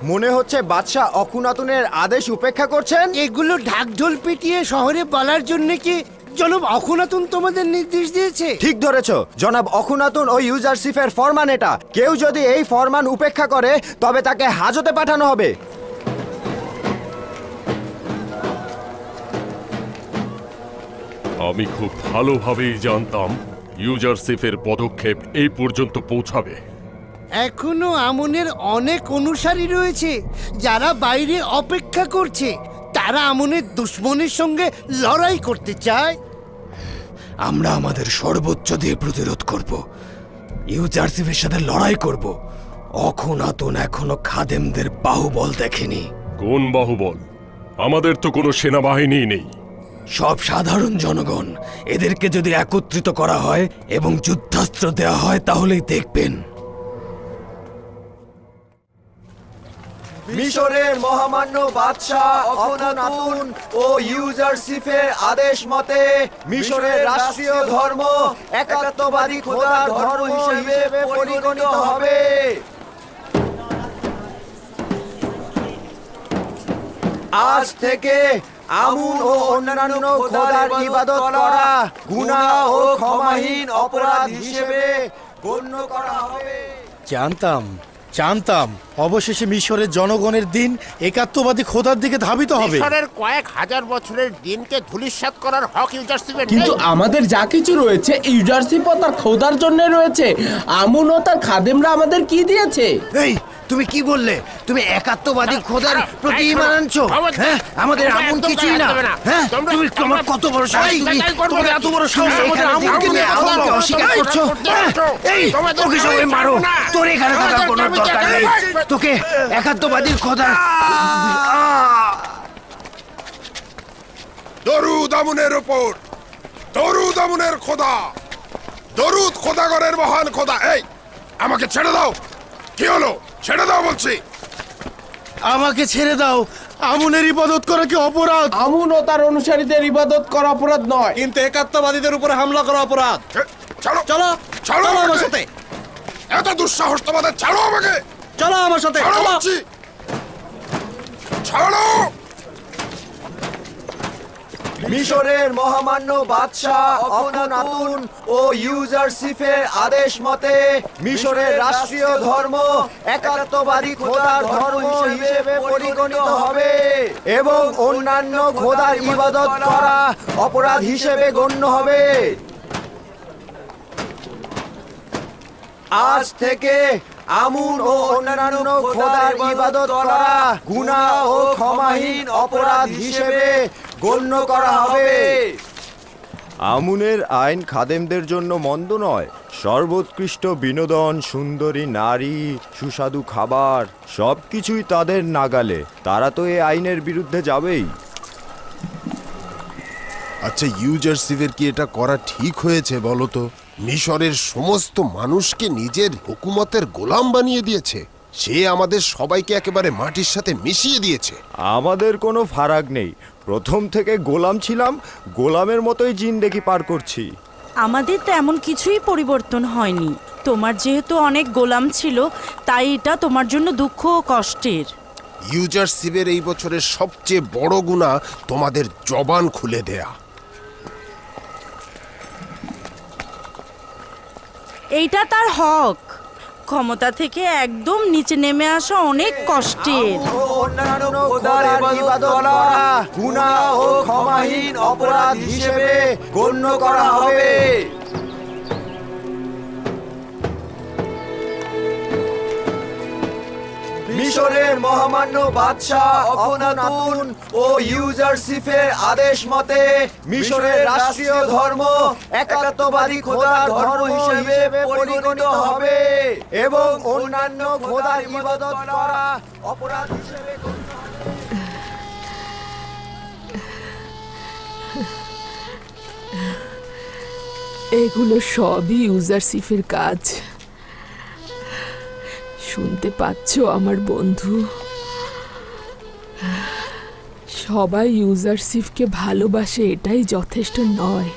মনে হচ্ছে বাদশাহ অখনাতুনের আদেশ উপেক্ষা করছেন। এগুলো ঢাকঢোল পিটিয়ে শহরে বলার জন্য কি জনাব অখনাতুন তোমাদের নির্দেশ দিয়েছে? ঠিক ধরেছো জনাব, অখনাতুন ও ইউজারশিপের ফরমান এটা। কেউ যদি এই ফরমান উপেক্ষা করে তবে তাকে হাজতে পাঠানো হবে। আমি খুব ভালোভাবেই জানতাম ইউজারশিপের পদক্ষেপ এই পর্যন্ত পৌঁছাবে। এখনো আমনের অনেক অনুসারী রয়েছে যারা বাইরে অপেক্ষা করছে। তারা আমনের দুশ্মনের সঙ্গে লড়াই করতে চায়। আমরা আমাদের সর্বোচ্চ দিয়ে প্রতিরোধ করব, ইউজারশিপের সাথে লড়াই করব। অখনাতুন এখনো খাদেমদের বাহুবল দেখেনি। কোন বাহুবল? আমাদের তো কোনো সেনাবাহিনী নেই। সব সাধারণ জনগণ, এদেরকে যদি একত্রিত করা হয় এবং যুদ্ধাস্ত্র দেওয়া হয় তাহলেই দেখবেন। মিশরের মহামান্য বাদশাহ অখনাতুন ও ইউজারশিপের আদেশ মতে মিশরের রাষ্ট্রীয় ধর্ম একাত্মবাদী খোদার ধর্ম হিসেবে পরিগণিত হবে। আজ থেকে আমুন ও অন্যান্য খোদার ইবাদত করা গুনাহ ও ক্ষমাহীন অপরাধ হিসেবে গণ্য করা হবে। জানতাম অবশেষে মিশরের জনগণের দিন একাত্মবাদী খোদার দিকে ধাবিত হবে। মিশরের কয়েক হাজার বছরের দিনকে ধূলিসাৎ করার হক ইউজারশিপের কিন্তু আমাদের যা কিছু রয়েছে ইউজারশিপ ও তার খোদার জন্য রয়েছে। আমুন ও তার খাদেমরা আমাদের কি দিয়েছে? এই তুমি কি বললে? তুমি একাত্মবাদী খোদার প্রতি ঈমান আনছো? হ্যাঁ, আমাদের আমুন কিছুই না। হ্যাঁ, তুমি তোমার কত বড় সাহস, তোমাদের এত বড় সাহস আমাদের আমুনকে নিয়ে আমুনকে অস্বীকার করছো? এই তোকে সবাই মারো, তোর এখানে থাকার কোনো দরকার নেই। তোকে একাত্মবাদীর খোদা। দরুদ আমুনের উপর, দরুদ আমুনের খোদা, দরুদ খোদাগণের মহান খোদা। এই আমাকে ছেড়ে দাও। কি হলো? ছেড়ে দাও বলছি। আমাকে ছেড়ে দাও। আমুনের ইবাদত করা কি অপরাধ? আমুন ও তার অনুসারীদের ইবাদত করা অপরাধ নয়, কিন্তু একাত্মবাদীদের উপরে হামলা করা অপরাধ। চলো চলো চলো আমার সাথে। এত দুঃসাহস তোমাদের! ছাড়ো আমাকে, চলো আমার সাথে। ছাড়ো বলছি, ছাড়ো। মিশরের মহামান্য বাদশাহ অখনাতুন ও ইউজারশিপের আদেশ মতে মিশরের রাষ্ট্রীয় ধর্ম একাত্মবাদী খোদার ধর্ম হিসেবে পরিগণিত হবে এবং অন্যান্য খোদার ইবাদত করা অপরাধ হিসেবে গণ্য হবে। আজ থেকে আমুন ও অন্যান্য খোদার ইবাদত করা গুনাহ ও ক্ষমাহীন অপরাধ হিসেবে গণ্য করা হবে। আমুনের আইন খাদেমদের জন্য মন্দ নয়। সর্বোৎকৃষ্ট বিনোদন, সুন্দরী নারী, সুস্বাদু খাবার সবকিছুই তাদের নাগালে। তারা তো এই আইনের বিরুদ্ধে যাবেই। আচ্ছা, ইউজারশিপের কি এটা করা ঠিক হয়েছে বলো তো? মিশরের সমস্ত মানুষকে নিজের হুকুমতের গোলাম বানিয়ে দিয়েছে। সে আমাদের সবাইকে একেবারে মাটির সাথে মিশিয়ে দিয়েছে। আমাদের কোনো ফারাক নেই। প্রথম থেকে গোলাম ছিলাম, গোলামের মতোই জিন্দেগি পার করছি। আমাদের তেমন কিছুই পরিবর্তন হয়নি। তোমার যেহেতু অনেক গোলাম ছিল, তাই এটা তোমার জন্য দুঃখ ও কষ্টের। ইউজারশিপের এই বছরের সবচেয়ে বড় গুনাহ তোমাদের জবান খুলে দেয়া। এইটা তার হক। ক্ষমতা থেকে একদম নিচে নেমে আসা অনেক কষ্টের। অন্যান্য খোদার ইবাদত করা গুনাহ ও ক্ষমাহীন অপরাধ হিসেবে গণ্য করা হবে। মিশরের মহামান্য বাদশাহ অখনাতুন ও ইউজারশিপের আদেশ মতে মিশরের রাষ্ট্রীয় ধর্ম একাত্মবাদী খোদার ধর্ম হিসেবে পরিগণিত হবে এবং অন্যান্য খোদার ইবাদত করা অপরাধ হিসেবে গণ্য হবে। এগুলো সবই ইউজারশিপের কাজ। শুনতে পাচ্ছ আমার বন্ধু? সবাই ইউজারশিপকে ভালোবাসে, এটাই যথেষ্ট নয়,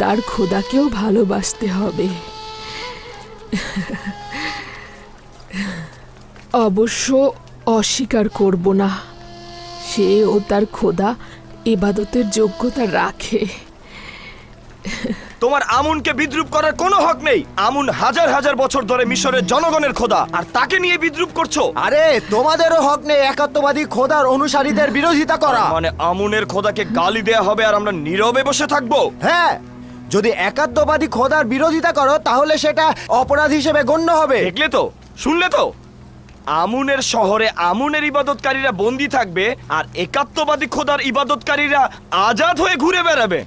তার খোদাকেও ভালোবাসতে হবে। অবশ্য অস্বীকার করব না, সে ও তার খোদা ইবাদতের যোগ্যতা রাখে। তোমার আমুনকে বিদ্রুপ করার কোনো হক নেই। আমুন হাজার হাজার বছর ধরে মিশরের জনগণের খোদা, আর তাকে নিয়ে বিদ্রুপ করছো। আরে তোমাদেরও হক নেই একাত্মবাদী খোদার অনুসারীদের বিরোধিতা করা। মানে আমুনের খোদাকে গালি দেয়া হবে আর আমরা নীরবে বসে থাকবো? হ্যাঁ, যদি একাত্মবাদী খোদার বিরোধিতা করো তাহলে সেটা অপরাধ হিসেবে গণ্য হবে। দেখলে তো, শুনলে তো? আমুনের শহরে আমুনের ইবাদতকারীরা বন্দী থাকবে আর একাত্মবাদী খোদার ইবাদতকারীরা আজাদ হয়ে ঘুরে বেড়াবে।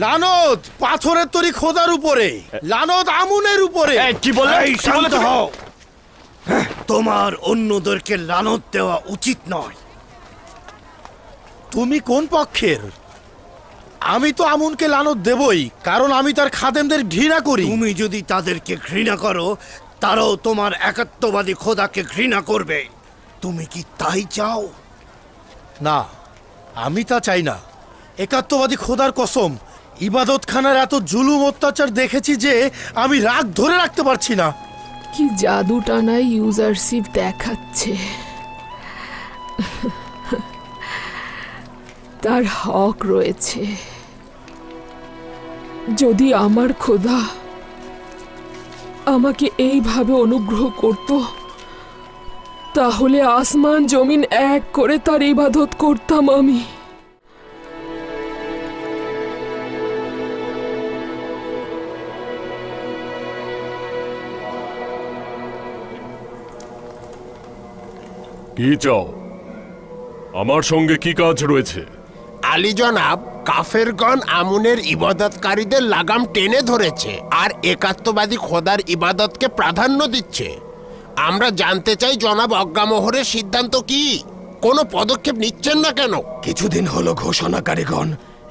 লানত পাথরের তৈরি খোদার উপরে, লানত আমুনের উপরে। কি বললে? শান্ত হও। তোমার অন্যদেরকে লানত দেওয়া উচিত নয়। তুমি কোন পক্ষের? আমি তো আমুনকে লানত দেবই, কারণ আমি তার খাদেমদের ঘৃণা করি। তুমি যদি তাদেরকে ঘৃণা করো, তারাও তোমার একাত্মবাদী খোদাকে ঘৃণা করবে। তুমি কি তাই চাও? না, আমি তা চাই না। একাত্মবাদী খোদার কসম, ইবাদতখানার এত জুলুম অত্যাচার দেখেছি যে আমি রাগ ধরে রাখতে পারছি না। কি জাদুটানা ইউজারশিপ দেখাচ্ছে। তার হক রয়েছে। যদি আমার খোদা আমাকে এইভাবে অনুগ্রহ করত, তাহলে আসমান জমিন এক করে তার ইবাদত করতাম আমি। কি চাও? আমার সঙ্গে কি কাজ রয়েছে? আলী জনাব, কাফেরগণ আমুনের ইবাদতকারীদের লাগাম টেনে ধরেছে আর একাত্মবাদী খোদার ইবাদতকে প্রাধান্য দিচ্ছে। আমরা জানতে চাই জনাব, অজ্ঞামোহরের সিদ্ধান্ত কি? কোনো পদক্ষেপ নিচ্ছেন না কেন? কিছুদিন হলো ঘোষণাকারীগণ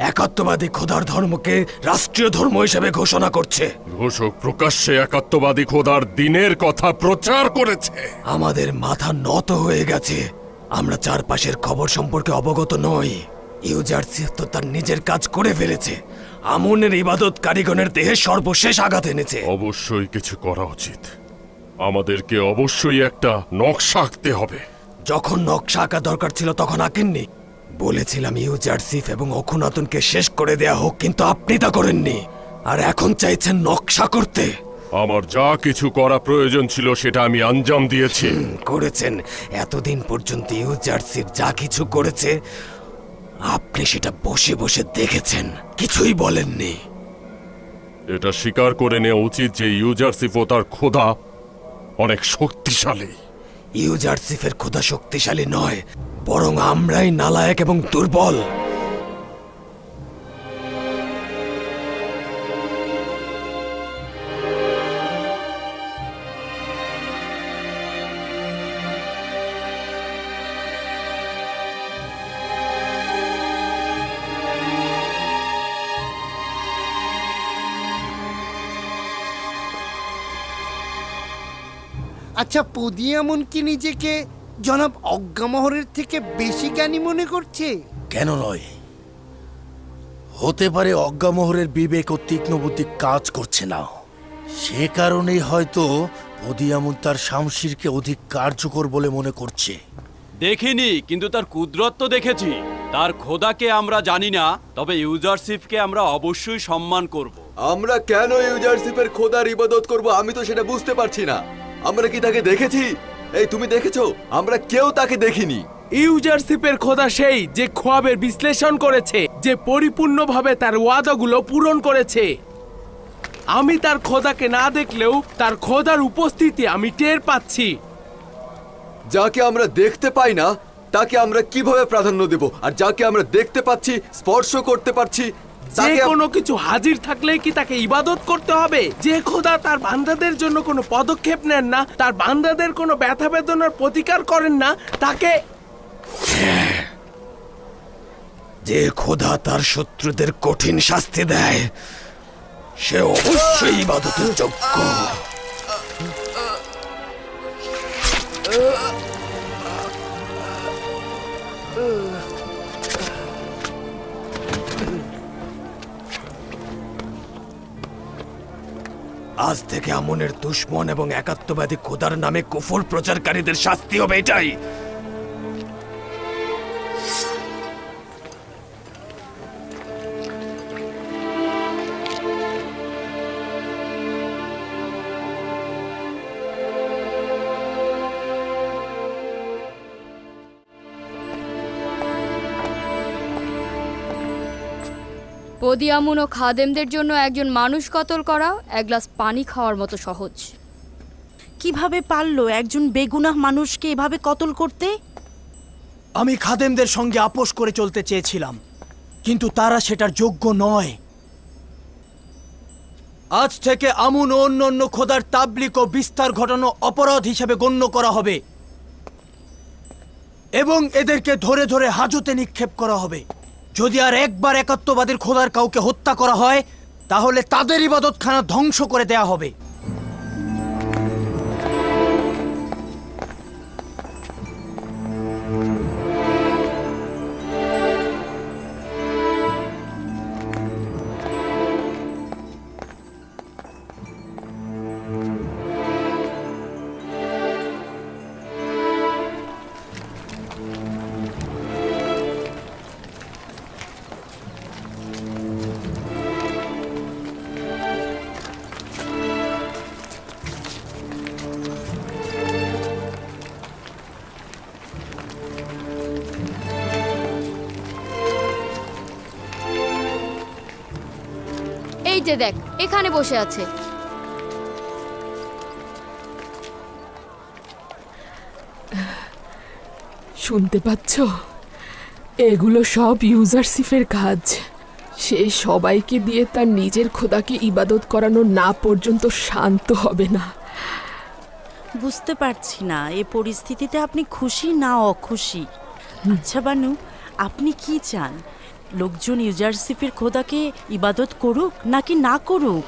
একাত্মবাদী খোদার ধর্মকে রাষ্ট্রীয় ধর্ম হিসেবে ঘোষণা করছে। ঘোষক প্রকাশ্যে একাত্মবাদী খোদার দিনের কথা প্রচার করেছে। আমাদের মাথা নত হয়ে গেছে। আমরা চারপাশের খবর সম্পর্কে অবগত নই। ইউজারশিপ তো তার নিজের কাজ করে ফেলেছে। আমুনের ইবাদত কারিগণের দেহে সর্বশেষ আঘাত এনেছে। অবশ্যই কিছু করা উচিত। আমাদেরকে অবশ্যই একটা নকশা আঁকতে হবে। যখন নকশা আঁকা দরকার ছিল তখন আঁকেননি। বলেছিলাম ইউজারশিপ এবং অখুনাতুনকে শেষ করে দেয়া হোক, কিন্তু আপনি তা করেননি। আর এখন চাইছেন নকশা করতে। আমার যা কিছু করা প্রয়োজন ছিল সেটা আমি আঞ্জাম দিয়েছি। করেছেন। এতদিন পর্যন্ত ইউজারশিপ যা কিছু করেছে আপনি সেটা বসে বসে দেখেছেন, কিছুই বলেননি। এটা স্বীকার করে নেওয়া উচিত যে ইউজারশিপ ও তার খোদা অনেক শক্তিশালী। ইউজারশিপের খোদা শক্তিশালী নয়, বরং আমরাই নালায়েক এবং দুর্বল। আচ্ছা, পদিয়ামন কি নিজেকে জনাব অজ্ঞামোহরের থেকে বেশি জ্ঞানী মনে করছে? কেন নয়? হতে পারে অজ্ঞামোহরের বিবেক ও তীক্ষ্ণ বুদ্ধি কাজ করছে না। সে কারণেই হয়তো পদিয়ামুন তার শামশিরকে অধিক কার্যকর বলে মনে করছে। দেখিনি, কিন্তু তার কুদরত তো দেখেছি। তার খোদাকে আমরা জানি না, তবে ইউজারশিপকে আমরা অবশ্যই সম্মান করব। আমরা কেন ইউজারশিপের খোদার ইবাদত করব আমি তো সেটা বুঝতে পারছি না। আমরা কি তাকে দেখেছি? এই তুমি দেখেছো? আমরা কেউ তাকে দেখিনি। ইউজারশিপের খোদা সেই যে খোয়াবের বিশ্লেষণ করেছে, যে পরিপূর্ণভাবে তার ওয়াদাগুলো পূরণ করেছে। আমি তার খোদাকে না দেখলেও তার খোদার উপস্থিতি আমি টের পাচ্ছি। যাকে আমরা দেখতে পাই না তাকে আমরা কিভাবে প্রাধান্য দেব? আর যাকে আমরা দেখতে পাচ্ছি, স্পর্শ করতে পারছি, যে কোনো কিছু হাজির থাকলেই কি তাকে ইবাদত করতে হবে? যে খোদা তার বান্দাদের জন্য কোনো পদক্ষেপ নেন না, তার বান্দাদের কোনো ব্যথা বেদনার প্রতিকার করেন না, তাকে যে খোদা তার শত্রুদের কঠিন শাস্তি দেয়, সে অবশ্যই ইবাদতের যোগ্য। আজ থেকে আমনের দুশমন এবং একাত্মবাদী খোদার নামে কুফর প্রচারকারীদের শাস্তি হবে এটাই। পদিয়ামুন ও খাদেমদের জন্য একজন মানুষ কতল করা এক গ্লাস পানি খাওয়ার মতো সহজ। কিভাবে পারলো একজন বেগুনাহ মানুষকে এভাবে কতল করতে? আমি খাদেমদের সঙ্গে আপোষ করে চলতে চেয়েছিলাম, কিন্তু তারা সেটার যোগ্য নয়। আজ থেকে আমুন ও অন্যান্য খোদার তাবলিগ ও বিস্তার ঘটানো অপরাধ হিসেবে গণ্য করা হবে এবং এদেরকে ধরে ধরে হাজতে নিক্ষেপ করা হবে। যদি আর একবার একাত্মবাদীর খোদার কাউকে হত্যা করা হয় তাহলে তাদের ইবাদতখানা ধ্বংস করে দেয়া হবে। এই যে দেখ, এখানে বসে আছে। শুনতে পাচ্ছ? এগুলো সব ইউজারশিপের কাজ। সে সবাইকে দিয়ে তার নিজের খোদাকে ইবাদত করানো না পর্যন্ত শান্ত হবে না। বুঝতে পারছি না এ পরিস্থিতিতে আপনি খুশি না অখুশি। আচ্ছা বানু, আপনি কি চান? লোকজন ইউজারশিপের খোদাকে ইবাদত করুক নাকি না করুক?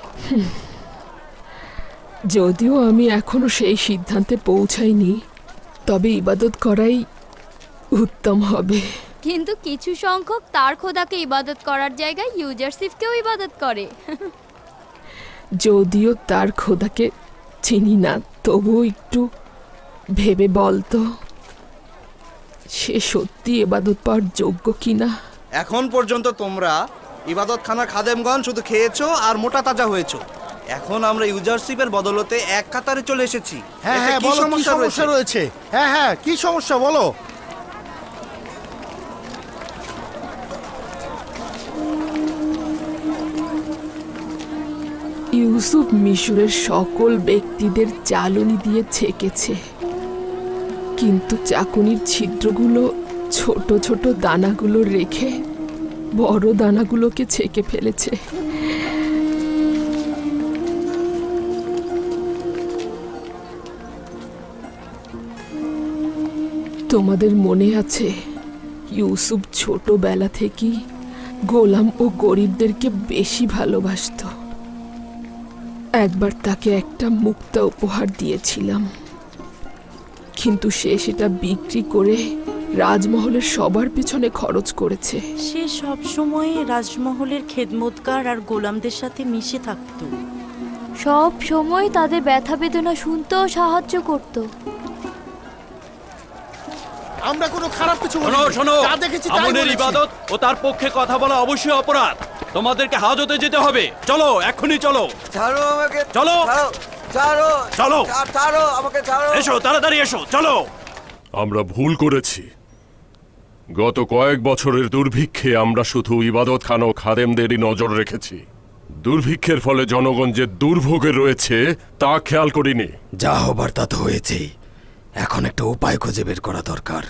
যদিও আমি এখনো সেই সিদ্ধান্তে পৌঁছাইনি, তবে ইবাদত করাই উত্তম হবে। কিন্তু কিছু সংখ্যক তার খোদাকে ইবাদত করার জায়গায় ইউজারশিপকেও ইবাদত করে। যদিও তার খোদাকে চিনি না, তবুও একটু ভেবে বলতো সে সত্যি ইবাদত পাওয়ার যোগ্য কিনা। এখন পর্যন্ত তোমরা ইবাদতখানার খাদেমগণ শুধু খেয়েছো আর মোটা তাজা হয়েছো। এখন আমরা ইউজারশিপের বদলতে এক কাতারে চলে এসেছি। হ্যাঁ এতে হ্যাঁ, কি বলো কি সমস্যা রয়েছে? হ্যাঁ হ্যাঁ, কি সমস্যা বলো? ইউসুফ মিশরের সকল ব্যক্তিদের চালনি দিয়ে ছেকেছে, কিন্তু চাকুনির ছিদ্রগুলো ছোট ছোট দানাগুলো রেখে বড় দানাগুলোকে ছেকে ফেলেছে। তোমাদের মনে আছে ইউসুফ ছোটবেলা থেকেই গোলাম ও গরিবদেরকে বেশি ভালোবাসতো। একবার তাকে একটা মুক্তা উপহার দিয়েছিলাম, কিন্তু সে সেটা বিক্রি করে রাজমহলের সবার পিছনে খরচ করেছে। সে সব সময় রাজমহলের খেদমতগার আর গোলামদের সাথে মিশে থাকতো। সব সময় তাদের ব্যথা বেদনা শুনতো ও সাহায্য করত। আমরা কোনো খারাপ কিছু শোনো শোনো, যা দেখেছি তাই আমুনের বলেছি। ইবাদত ও তার পক্ষে কথা বলা অবশ্যই অপরাধ। তোমাদেরকে হাজতে যেতে হবে। চলো, এক্ষুনি চলো। ছাড়ো আমাকে, চলো ছাড়ো, চলো, ছাড়ো আমাকে, ছাড়ো। এসো, তাড়াতাড়ি এসো, চলো। আমরা ভুল করেছি। গত কয়েক বছরের দুর্ভিক্ষে আমরা শুধু ইবাদতখানা ও খাদেমদেরই নজর রেখেছি। দুর্ভিক্ষের ফলে জনগণ যে দুর্ভোগে রয়েছে তা খেয়াল করিনি। যা হবার তা তো হয়েছেই। এখন একটা উপায় খুঁজে বের করা দরকার।